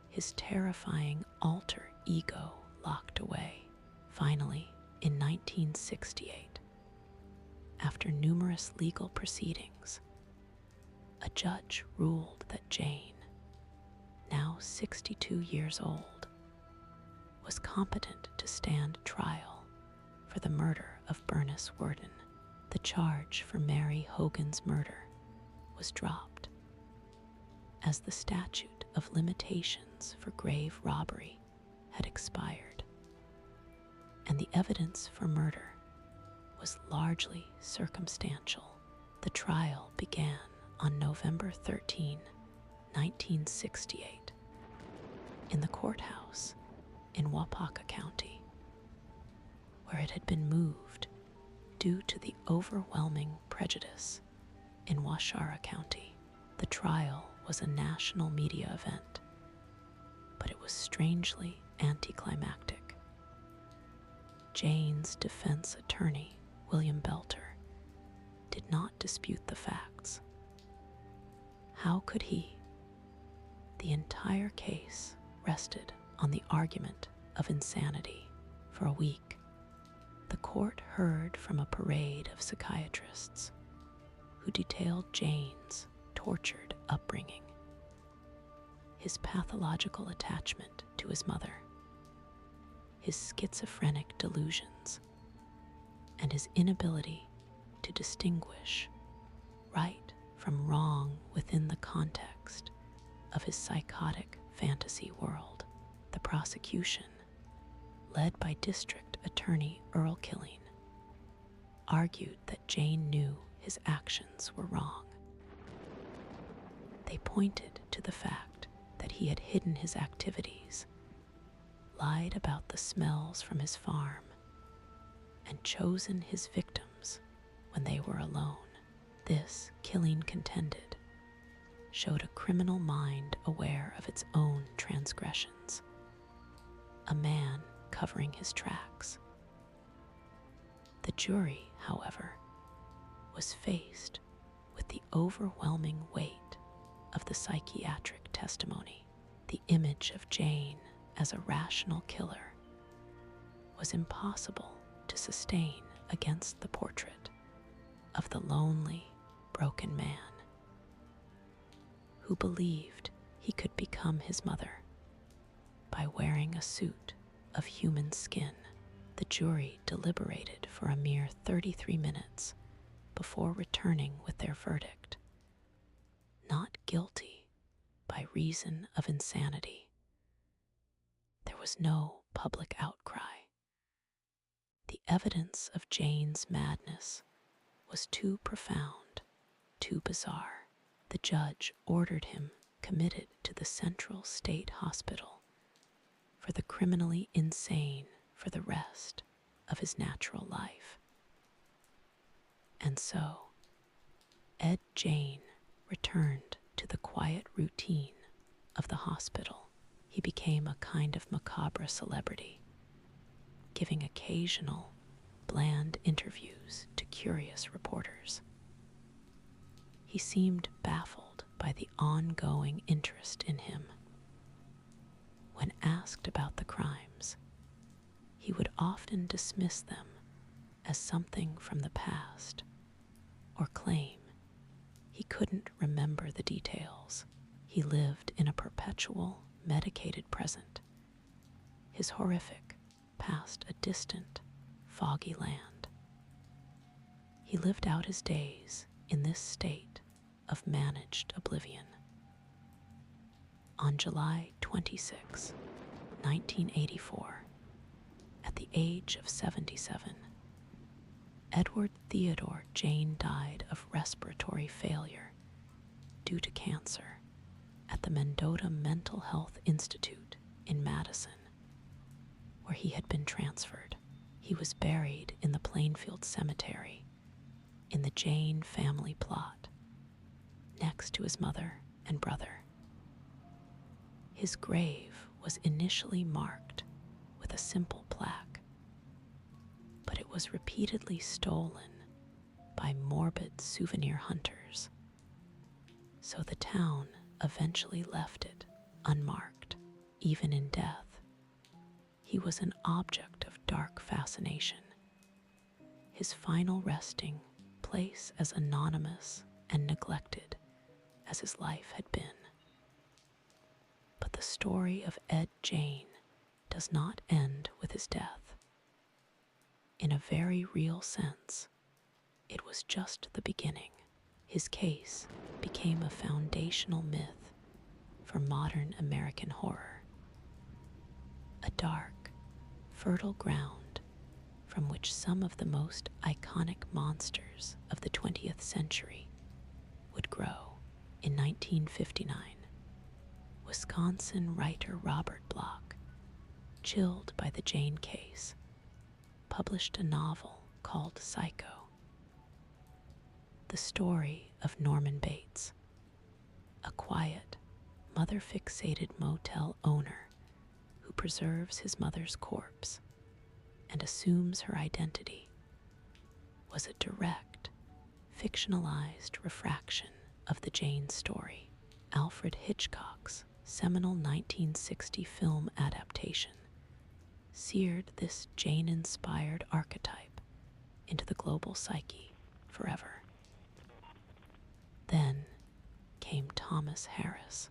his terrifying alter ego locked away. Finally, in 1968, after numerous legal proceedings, a judge ruled that Gein, now 62 years old, was competent to stand trial for the murder of Bernice Worden. The charge for Mary Hogan's murder was dropped, as the statute of limitations for grave robbery had expired, and the evidence for murder was largely circumstantial. The trial began on November 13, 1968, in the courthouse in Wapaka County, where it had been moved due to the overwhelming prejudice in Washara County. The trial was a national media event, but it was strangely anticlimactic. Gein's defense attorney, William Belter, did not dispute the facts. How could he? The entire case rested on the argument of insanity. For a week, the court heard from a parade of psychiatrists who detailed Gein's tortured upbringing, his pathological attachment to his mother, his schizophrenic delusions, and his inability to distinguish right from wrong within the context of his psychotic fantasy world. The prosecution, led by District Attorney Earl Killeen, argued that Gein knew his actions were wrong. They pointed to the fact that he had hidden his activities, lied about the smells from his farm, and chosen his victims when they were alone. This, Killeen contended, showed a criminal mind aware of its own transgressions, a man covering his tracks. The jury, however, was faced with the overwhelming weight of the psychiatric testimony. The image of Gein as a rational killer was impossible to sustain against the portrait of the lonely, broken man who believed he could become his mother by wearing a suit of human skin. The jury deliberated for a mere 33 minutes before returning with their verdict: not guilty by reason of insanity. There was no public outcry. The evidence of Jane's madness was too profound, too bizarre. The judge ordered him committed to the Central State Hospital for the criminally insane for the rest of his natural life. And so, Ed Gein returned to the quiet routine of the hospital. He became a kind of macabre celebrity, giving occasional, bland interviews to curious reporters. He seemed baffled by the ongoing interest in him. When asked about the crimes, he would often dismiss them as something from the past, or claim he couldn't remember the details. He lived in a perpetual, medicated present, his horrific past a distant, foggy land. He lived out his days in this state of managed oblivion. On July 26, 1984, at the age of 77, Edward Theodore Gein died of respiratory failure due to cancer at the Mendota Mental Health Institute in Madison, where he had been transferred. He was buried in the Plainfield Cemetery in the Gein family plot, next to his mother and brother. His grave was initially marked with a simple plaque, but it was repeatedly stolen by morbid souvenir hunters, so the town eventually left it unmarked. Even in death, he was an object of dark fascination, his final resting place as anonymous and neglected as his life had been. But the story of Ed Gein does not end with his death. In a very real sense, it was just the beginning. His case became a foundational myth for modern American horror, a dark, fertile ground from which some of the most iconic monsters of the 20th century would grow. In 1959, Wisconsin writer Robert Bloch, chilled by the Gein case, published a novel called Psycho, the story of Norman Bates, a quiet, mother-fixated motel owner who preserves his mother's corpse and assumes her identity, was a direct, fictionalized refraction of the Gein story. Alfred Hitchcock's seminal 1960 film adaptation seared this Gein-inspired archetype into the global psyche forever. Then came Thomas Harris.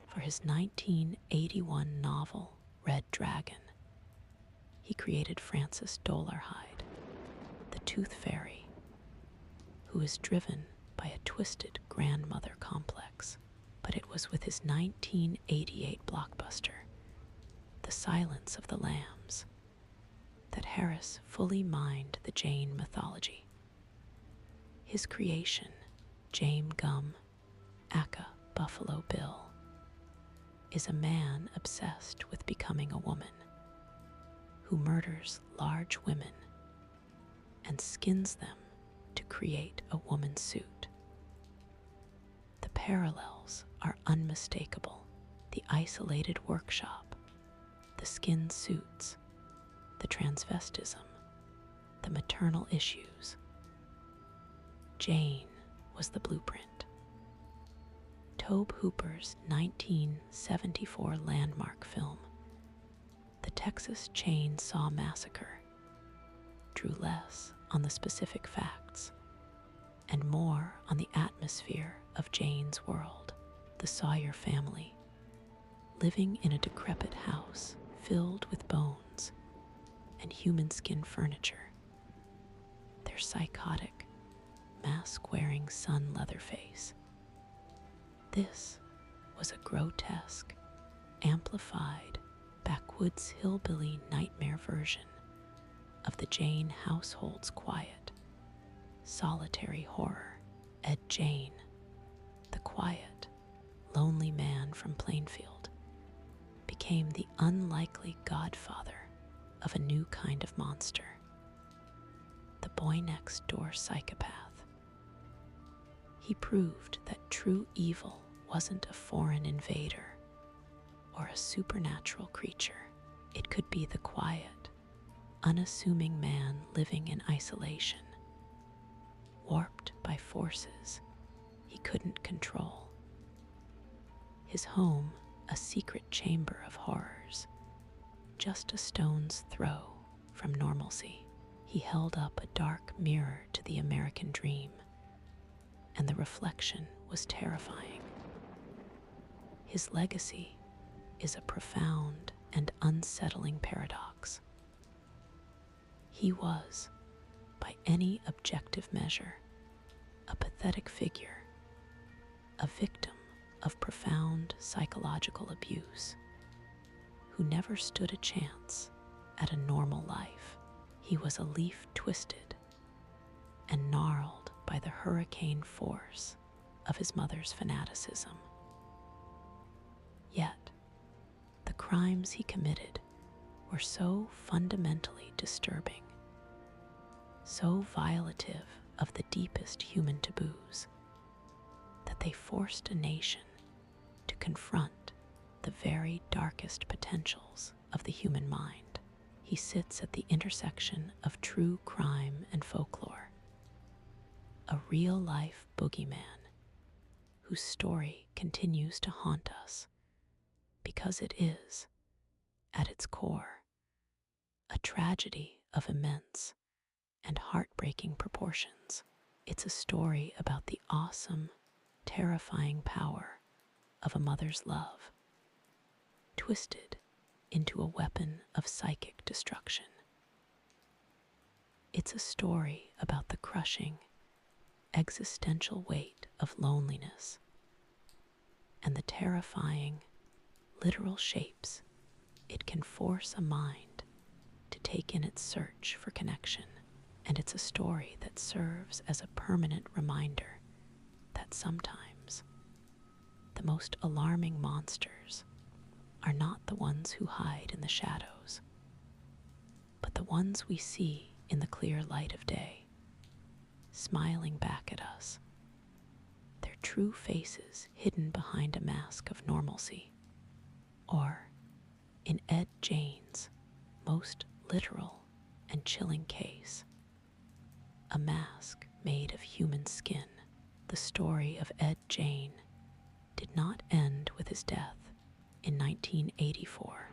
For his 1981 novel, Red Dragon, he created Frances Dolarhyde, the Tooth Fairy, who is driven by a twisted grandmother complex. But it was with his 1988 blockbuster, The Silence of the Lambs, that Harris fully mined the Gein mythology. His creation, James Gum, aka Buffalo Bill, is a man obsessed with becoming a woman, who murders large women and skins them to create a woman's suit. The parallels are unmistakable. The isolated workshop, the skin suits, the transvestism, the maternal issues. Gein was the blueprint. Tobe Hooper's 1974 landmark film, The Texas Chainsaw Massacre, drew less on the specific facts and more on the atmosphere of Jane's world. The Sawyer family, living in a decrepit house filled with bones, and human skin furniture, their psychotic, mask-wearing sun Leatherface. This was a grotesque, amplified, backwoods hillbilly nightmare version of the Gein household's quiet, solitary horror. Ed Gein, the quiet, lonely man from Plainfield, became the unlikely godfather of a new kind of monster, the boy-next-door psychopath. He proved that true evil wasn't a foreign invader or a supernatural creature. It could be the quiet, unassuming man living in isolation, warped by forces he couldn't control. His home, a secret chamber of horrors, just a stone's throw from normalcy. He held up a dark mirror to the American dream, and the reflection was terrifying. His legacy is a profound and unsettling paradox. He was, by any objective measure, a pathetic figure, a victim of profound psychological abuse, who never stood a chance at a normal life. He was a leaf twisted and gnarled by the hurricane force of his mother's fanaticism. Yet, the crimes he committed were so fundamentally disturbing, so violative of the deepest human taboos, that they forced a nation to confront the very darkest potentials of the human mind. He sits at the intersection of true crime and folklore, a real-life boogeyman whose story continues to haunt us because it is, at its core, a tragedy of immense and heartbreaking proportions. It's a story about the awesome, terrifying power of a mother's love, twisted into a weapon of psychic destruction. It's a story about the crushing, existential weight of loneliness and the terrifying, literal shapes it can force a mind to take in its search for connection. And it's a story that serves as a permanent reminder that sometimes the most alarming monsters are not the ones who hide in the shadows, but the ones we see in the clear light of day, smiling back at us, their true faces hidden behind a mask of normalcy. Or, in Ed Gein's most literal and chilling case, a mask made of human skin. The story of Ed Gein did not end with his death in 1984,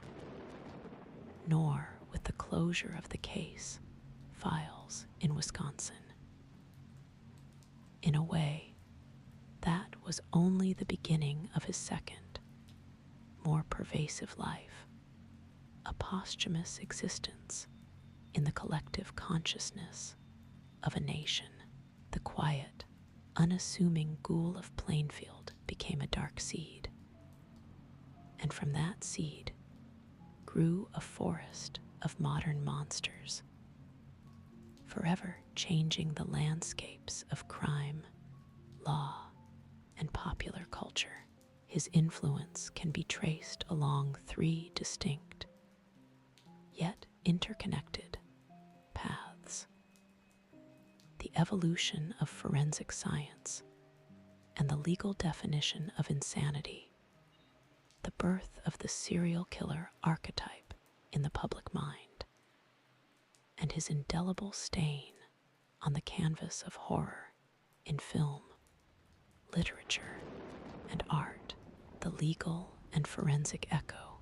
nor with the closure of the case files in Wisconsin. In a way, that was only the beginning of his second, more pervasive life, a posthumous existence in the collective consciousness of a nation. The quiet, unassuming ghoul of Plainfield became a dark seed, and from that seed grew a forest of modern monsters, forever changing the landscapes of crime, law, and popular culture. His influence can be traced along three distinct, yet interconnected, paths: the evolution of forensic science and the legal definition of insanity, the birth of the serial killer archetype in the public mind, and his indelible stain on the canvas of horror in film, literature, and art, the legal and forensic echo,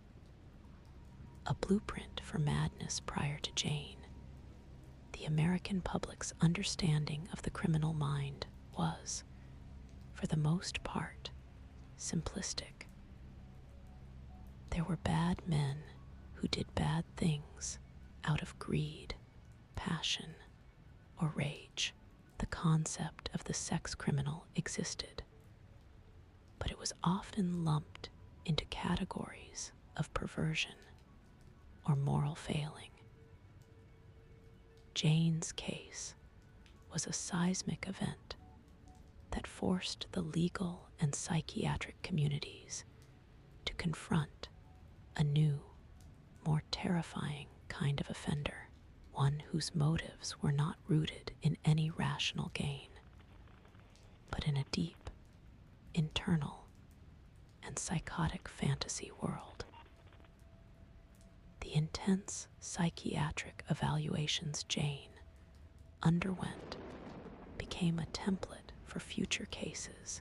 a blueprint for madness prior to Gein. The American public's understanding of the criminal mind was, for the most part, simplistic. There were bad men who did bad things, out of greed, passion, or rage. The concept of the sex criminal existed, but it was often lumped into categories of perversion or moral failing. Jane's case was a seismic event that forced the legal and psychiatric communities to confront a new, more terrifying kind of offender, one whose motives were not rooted in any rational gain, but in a deep, internal, and psychotic fantasy world. The intense psychiatric evaluations Jane underwent became a template for future cases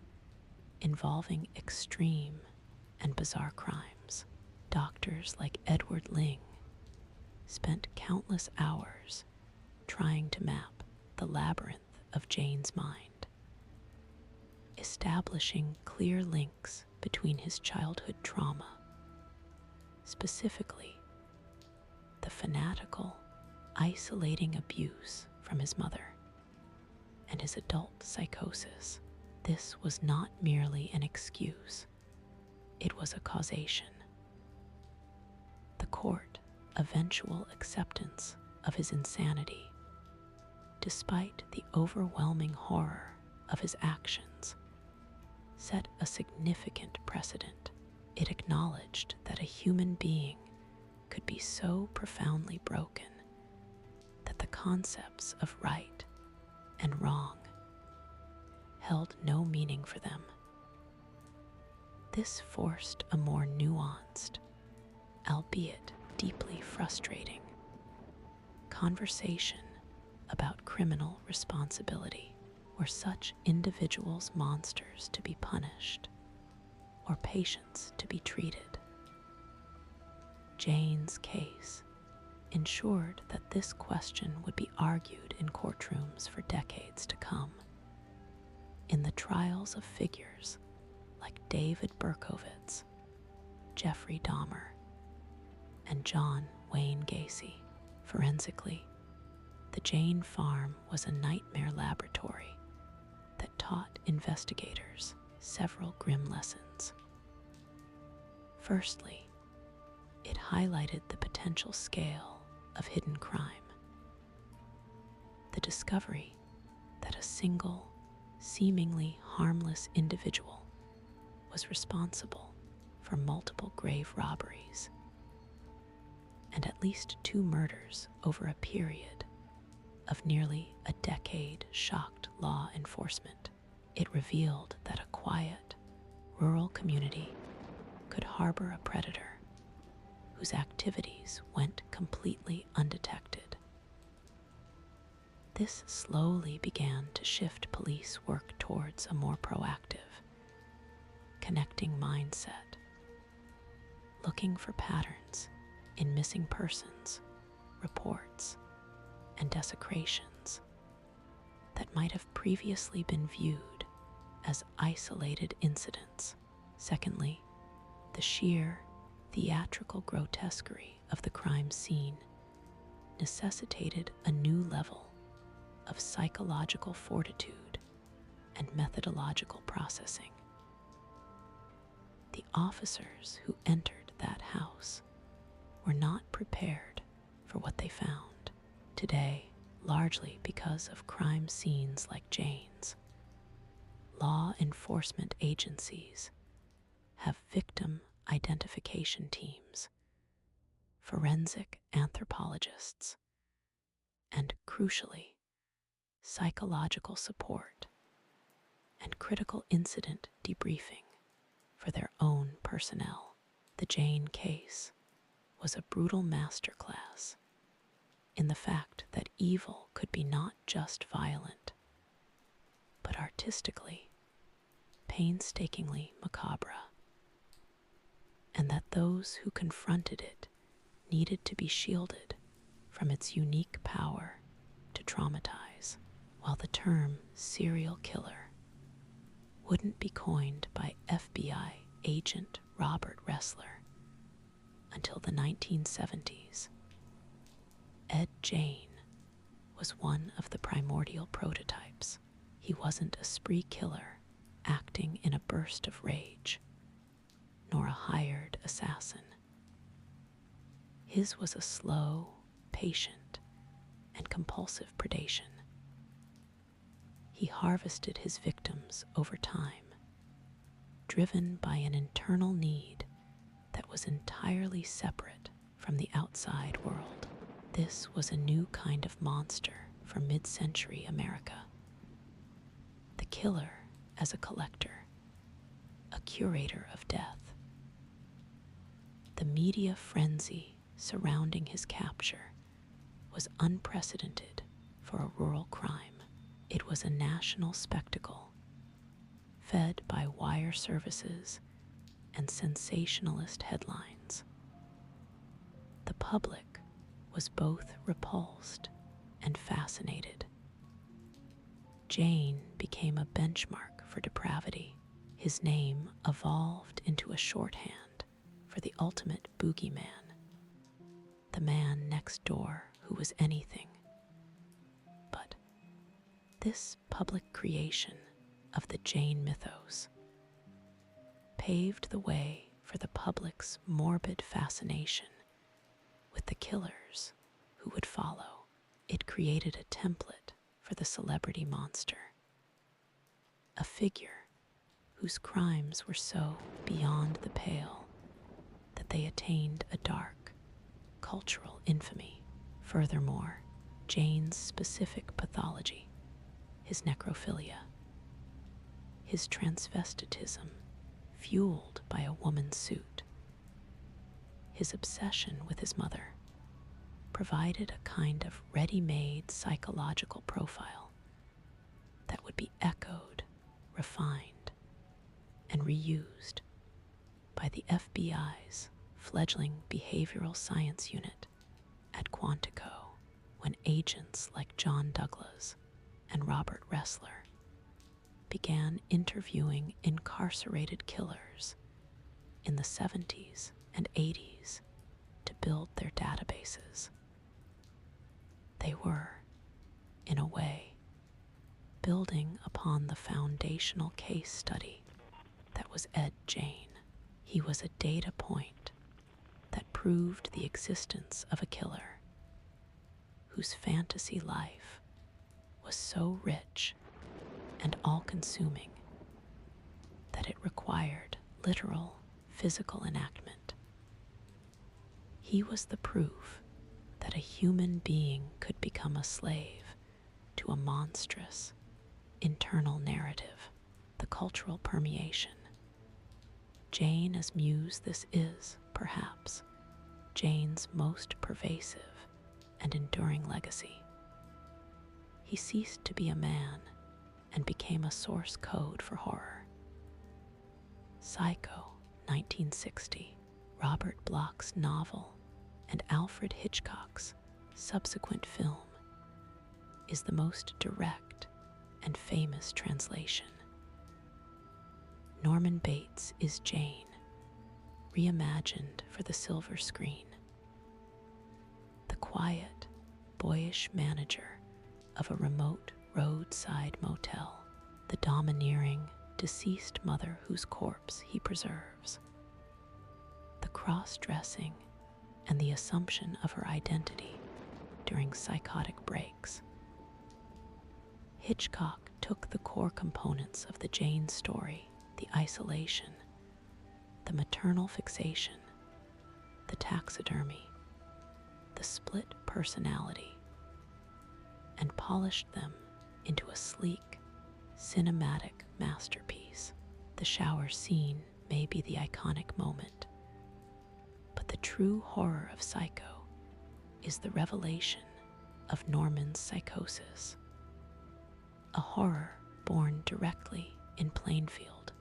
involving extreme and bizarre crimes. Doctors like Edward Ling spent countless hours trying to map the labyrinth of Jane's mind, establishing clear links between his childhood trauma, specifically the fanatical, isolating abuse from his mother, and his adult psychosis. This was not merely an excuse, it was a causation. The court eventual acceptance of his insanity, despite the overwhelming horror of his actions, set a significant precedent. It acknowledged that a human being could be so profoundly broken that the concepts of right and wrong held no meaning for them. This forced a more nuanced, albeit deeply frustrating, conversation about criminal responsibility. Were such individuals monsters to be punished, or patients to be treated? Jane's case ensured that this question would be argued in courtrooms for decades to come. In the trials of figures like David Berkowitz, Jeffrey Dahmer, and John Wayne Gacy. Forensically, the Jane farm was a nightmare laboratory that taught investigators several grim lessons. Firstly, it highlighted the potential scale of hidden crime. The discovery that a single, seemingly harmless individual was responsible for multiple grave robberies and at least 2 murders over a period of nearly a decade shocked law enforcement. It revealed that a quiet, rural community could harbor a predator whose activities went completely undetected. This slowly began to shift police work towards a more proactive, connecting mindset, looking for patterns in missing persons, reports, and desecrations that might have previously been viewed as isolated incidents. Secondly, the sheer theatrical grotesquerie of the crime scene necessitated a new level of psychological fortitude and methodological processing. The officers who entered that house were not prepared for what they found. Today, largely because of crime scenes like Jane's, law enforcement agencies have victim identification teams, forensic anthropologists, and crucially, psychological support and critical incident debriefing for their own personnel. The Jane case was a brutal masterclass in the fact that evil could be not just violent, but artistically, painstakingly macabre, and that those who confronted it needed to be shielded from its unique power to traumatize. While the term serial killer wouldn't be coined by FBI agent Robert Ressler until the 1970s, Gein was one of the primordial prototypes. He wasn't a spree killer acting in a burst of rage, nor a hired assassin. His was a slow, patient, and compulsive predation. He harvested his victims over time, driven by an internal need that was entirely separate from the outside world. This was a new kind of monster for mid-century America. The killer as a collector, a curator of death. The media frenzy surrounding his capture was unprecedented for a rural crime. It was a national spectacle, fed by wire services and sensationalist headlines. The public was both repulsed and fascinated. Gein became a benchmark for depravity. His name evolved into a shorthand for the ultimate boogeyman, the man next door who was anything. But this public creation of the Gein mythos paved the way for the public's morbid fascination with the killers who would follow. It created a template for the celebrity monster, a figure whose crimes were so beyond the pale that they attained a dark, cultural infamy. Furthermore, Gein's specific pathology, his necrophilia, his transvestitism fueled by a woman's suit, his obsession with his mother, provided a kind of ready-made psychological profile that would be echoed, refined, and reused by the FBI's fledgling behavioral science unit at Quantico when agents like John Douglas and Robert Ressler began interviewing incarcerated killers in the 70s and 80s to build their databases. They were, in a way, building upon the foundational case study that was Ed Gein. He was a data point that proved the existence of a killer whose fantasy life was so rich and all-consuming that it required literal physical enactment. He was the proof that a human being could become a slave to a monstrous internal narrative, the cultural permeation. Gein as muse, this is, perhaps, Gein's most pervasive and enduring legacy. He ceased to be a man and became a source code for horror. Psycho, 1960, Robert Bloch's novel, and Alfred Hitchcock's subsequent film, is the most direct and famous translation. Norman Bates is Gein, reimagined for the silver screen. The quiet, boyish manager of a remote roadside motel, the domineering, deceased mother whose corpse he preserves, the cross-dressing and the assumption of her identity during psychotic breaks. Hitchcock took the core components of the Gein story, the isolation, the maternal fixation, the taxidermy, the split personality, and polished them into a sleek, cinematic masterpiece. The shower scene may be the iconic moment, but the true horror of Psycho is the revelation of Norman's psychosis, a horror born directly in Plainfield,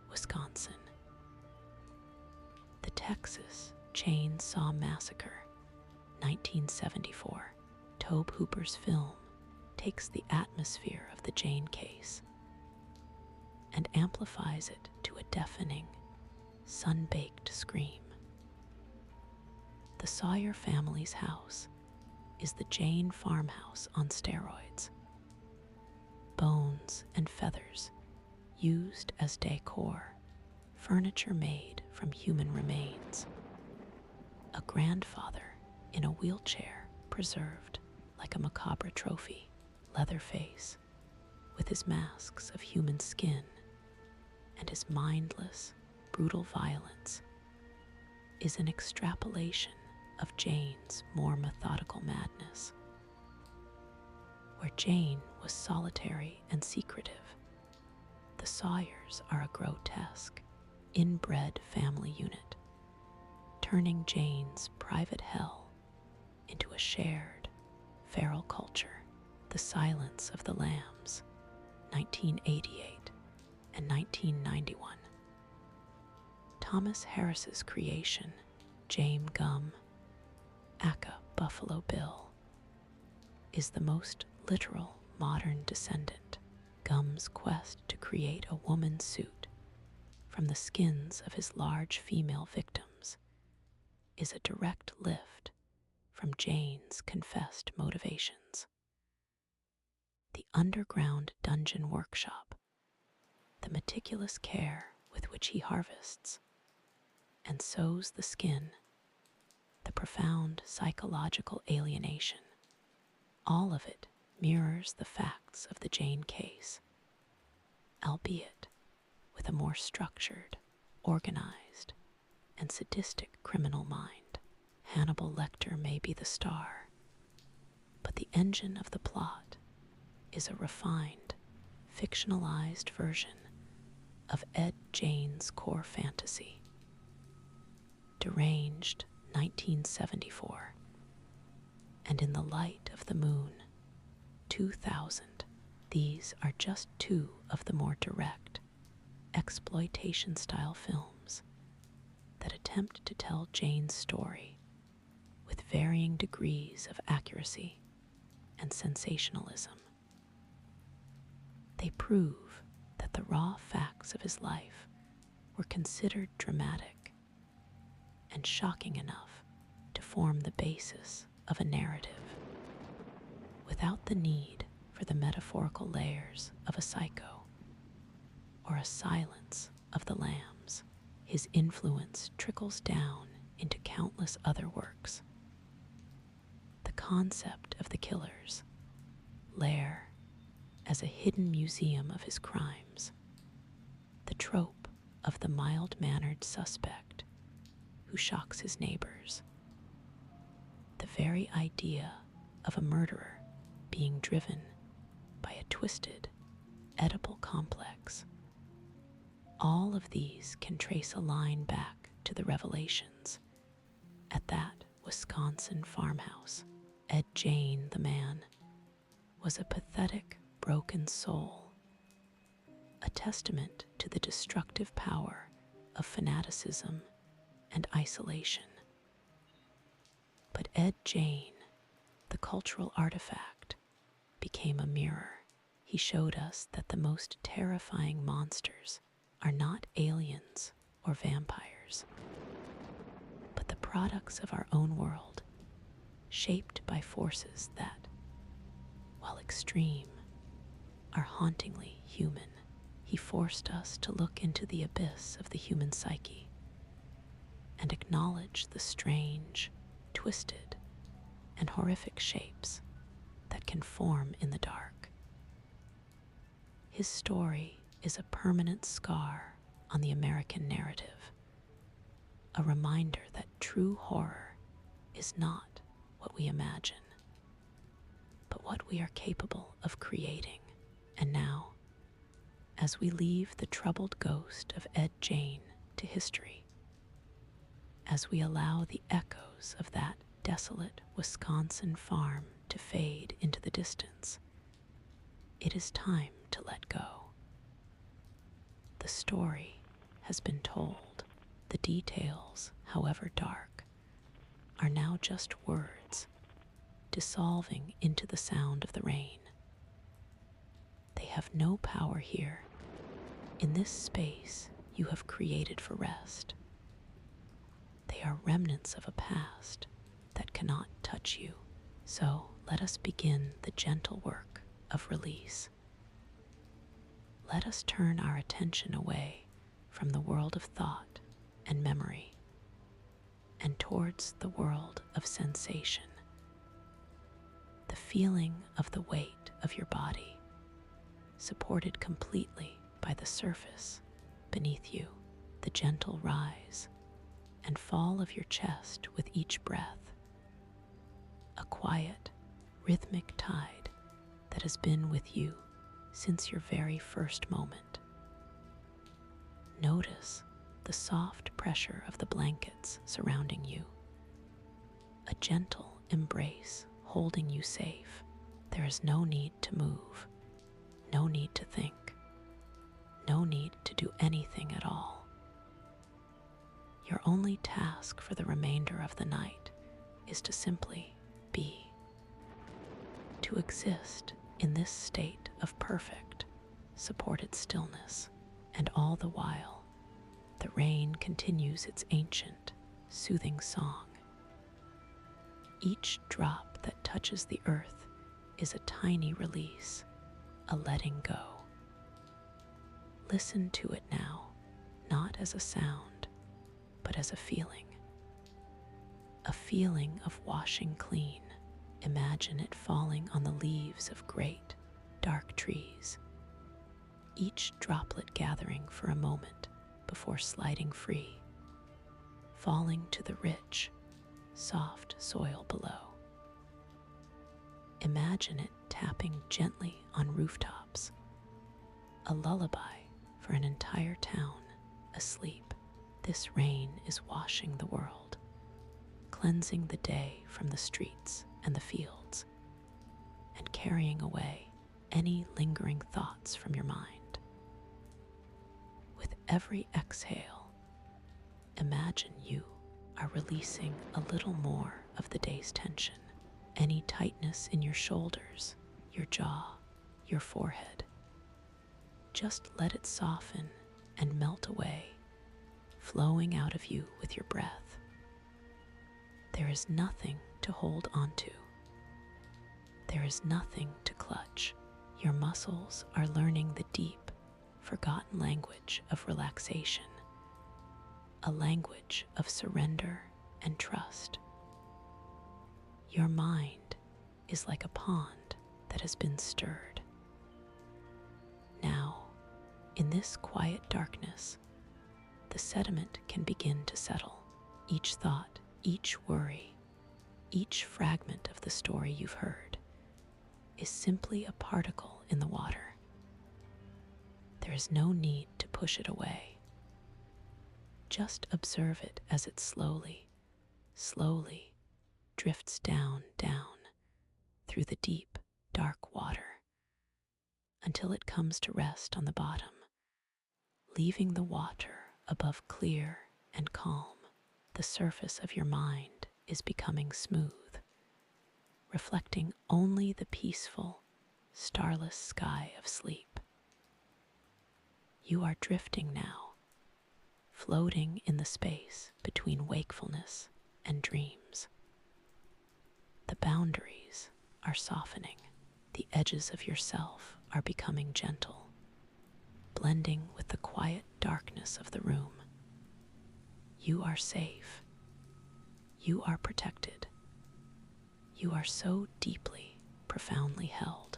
Wisconsin. The Texas Chainsaw Massacre, 1974, Tobe Hooper's film, takes the atmosphere of the Gein case and amplifies it to a deafening, sun-baked scream. The Sawyer family's house is the Gein farmhouse on steroids. Bones and feathers used as decor, furniture made from human remains. A grandfather in a wheelchair preserved like a macabre trophy, Leatherface, with his masks of human skin and his mindless, brutal violence, is an extrapolation of Jane's more methodical madness. Where Jane was solitary and secretive, the Sawyers are a grotesque, inbred family unit, turning Jane's private hell into a shared, feral culture. The Silence of the Lambs, 1988 and 1991. Thomas Harris's creation, James Gum, aka Buffalo Bill, is the most literal modern descendant. Gum's quest to create a woman's suit from the skins of his large female victims is a direct lift from Jane's confessed motivations. The underground dungeon workshop, the meticulous care with which he harvests and sews the skin, the profound psychological alienation, all of it mirrors the facts of the Jane case, albeit with a more structured, organized, and sadistic criminal mind. Hannibal Lecter may be the star, but the engine of the plot is a refined, fictionalized version of Ed Gein's core fantasy. Deranged, 1974, and In the Light of the Moon, 2000. These are just two of the more direct, exploitation-style films that attempt to tell Jane's story with varying degrees of accuracy and sensationalism. They prove that the raw facts of his life were considered dramatic and shocking enough to form the basis of a narrative, without the need for the metaphorical layers of a Psycho or a Silence of the Lambs. His influence trickles down into countless other works. The concept of the killer's lair as a hidden museum of his crimes, the trope of the mild-mannered suspect who shocks his neighbors, the very idea of a murderer being driven by a twisted, edible complex. All of these can trace a line back to the revelations at that Wisconsin farmhouse. Ed Gein, the man, was a pathetic, broken soul, a testament to the destructive power of fanaticism and isolation. But Ed Gein, the cultural artifact, became a mirror. He showed us that the most terrifying monsters are not aliens or vampires, but the products of our own world, shaped by forces that, while extreme, are hauntingly human. He forced us to look into the abyss of the human psyche and acknowledge the strange, twisted, and horrific shapes that can form in the dark. His story is a permanent scar on the American narrative, a reminder that true horror is not what we imagine, but what we are capable of creating. And now, as we leave the troubled ghost of Ed Gein to history, as we allow the echoes of that desolate Wisconsin farm to fade into the distance, it is time to let go. The story has been told. The details, however dark, are now just words dissolving into the sound of the rain. They have no power here, in this space you have created for rest. They are remnants of a past that cannot touch you, So let us begin the gentle work of release. Let us turn our attention away from the world of thought and memory and towards the world of sensation. The feeling of the weight of your body, supported completely by the surface beneath you, the gentle rise and fall of your chest with each breath, a quiet, rhythmic tide that has been with you since your very first moment. Notice the soft pressure of the blankets surrounding you, a gentle embrace holding you safe. There is no need to move, no need to think, no need to do anything at all. Your only task for the remainder of the night is to simply be, to exist in this state of perfect, supported stillness, and all the while, the rain continues its ancient, soothing song. Each drop that touches the earth is a tiny release, a letting go. Listen to it now, not as a sound, but as a feeling of washing clean. Imagine it falling on the leaves of great, dark trees, each droplet gathering for a moment before sliding free, falling to the rich, soft soil below. Imagine it tapping gently on rooftops, a lullaby for an entire town asleep. This rain is washing the world, cleansing the day from the streets and the fields, and carrying away any lingering thoughts from your mind. With every exhale, imagine you are releasing a little more of the day's tension, any tightness in your shoulders, your jaw, your forehead. Just let it soften and melt away, flowing out of you with your breath. There is nothing to hold onto. There is nothing to clutch. Your muscles are learning the deep, forgotten language of relaxation, a language of surrender and trust. Your mind is like a pond that has been stirred. Now, in this quiet darkness, the sediment can begin to settle. Each thought, each worry, each fragment of the story you've heard is simply a particle in the water. There is no need to push it away. Just observe it as it slowly drifts down through the deep, dark water until it comes to rest on the bottom, leaving the water above clear and calm. The surface of your mind is becoming smooth, reflecting only the peaceful, starless sky of sleep. You are drifting now, floating in the space between wakefulness and dreams. The boundaries are softening. The edges of yourself are becoming gentle, blending with the quiet darkness of the room. You are safe. You are protected. You are so deeply, profoundly held.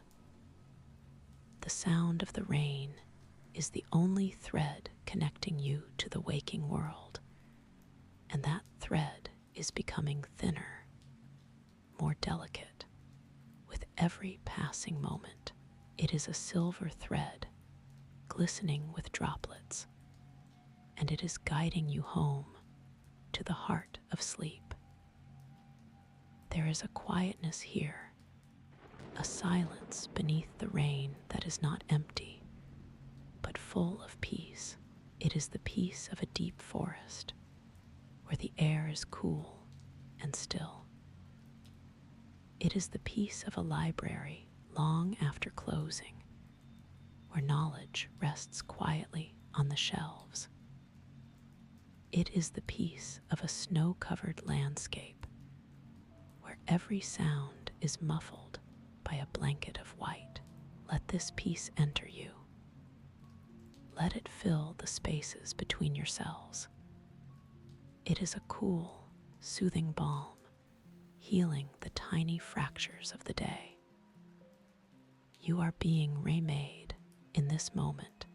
The sound of the rain is the only thread connecting you to the waking world, and that thread is becoming thinner, more delicate. With every passing moment, it is a silver thread, glistening with droplets, and it is guiding you home to the heart of sleep. There is a quietness here, a silence beneath the rain that is not empty, but full of peace. It is the peace of a deep forest, where the air is cool and still. It is the peace of a library long after closing, where knowledge rests quietly on the shelves. It is the peace of a snow-covered landscape, where every sound is muffled by a blanket of white. Let this peace enter you. Let it fill the spaces between your cells. It is a cool, soothing balm, healing the tiny fractures of the day. You are being remade in this moment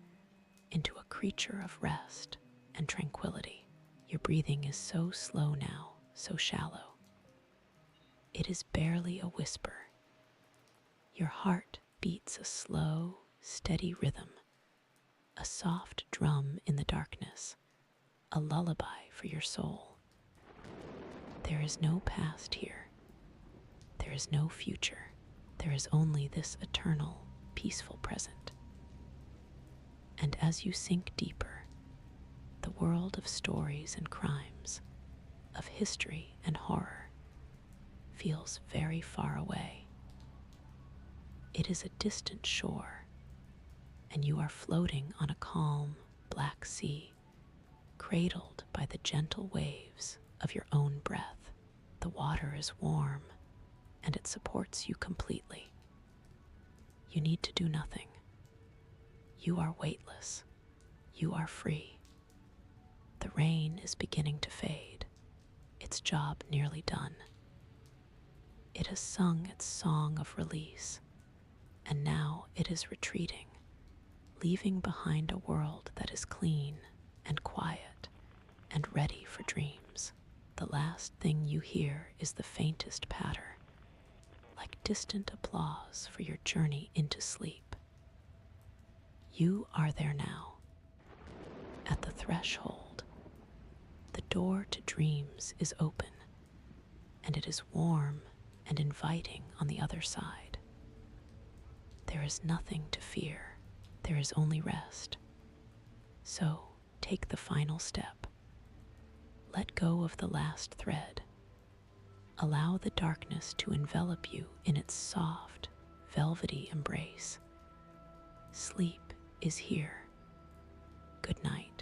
into a creature of rest and tranquility. Your breathing is so slow now, so shallow. It is barely a whisper. Your heart beats a slow, steady rhythm, a soft drum in the darkness, a lullaby for your soul. There is no past here. There is no future. There is only this eternal, peaceful present. And as you sink deeper, the world of stories and crimes, of history and horror, feels very far away. It is a distant shore, and you are floating on a calm, black sea, cradled by the gentle waves of your own breath. The water is warm, and it supports you completely. You need to do nothing. You are weightless. You are free. The rain is beginning to fade, its job nearly done. It has sung its song of release, and now it is retreating, leaving behind a world that is clean and quiet and ready for dreams. The last thing you hear is the faintest patter, like distant applause for your journey into sleep. You are there now, at the threshold. The door to dreams is open, and it is warm and inviting on the other side. There is nothing to fear. There is only rest. So take the final step. Let go of the last thread. Allow the darkness to envelop you in its soft, velvety embrace. Sleep is here. Good night.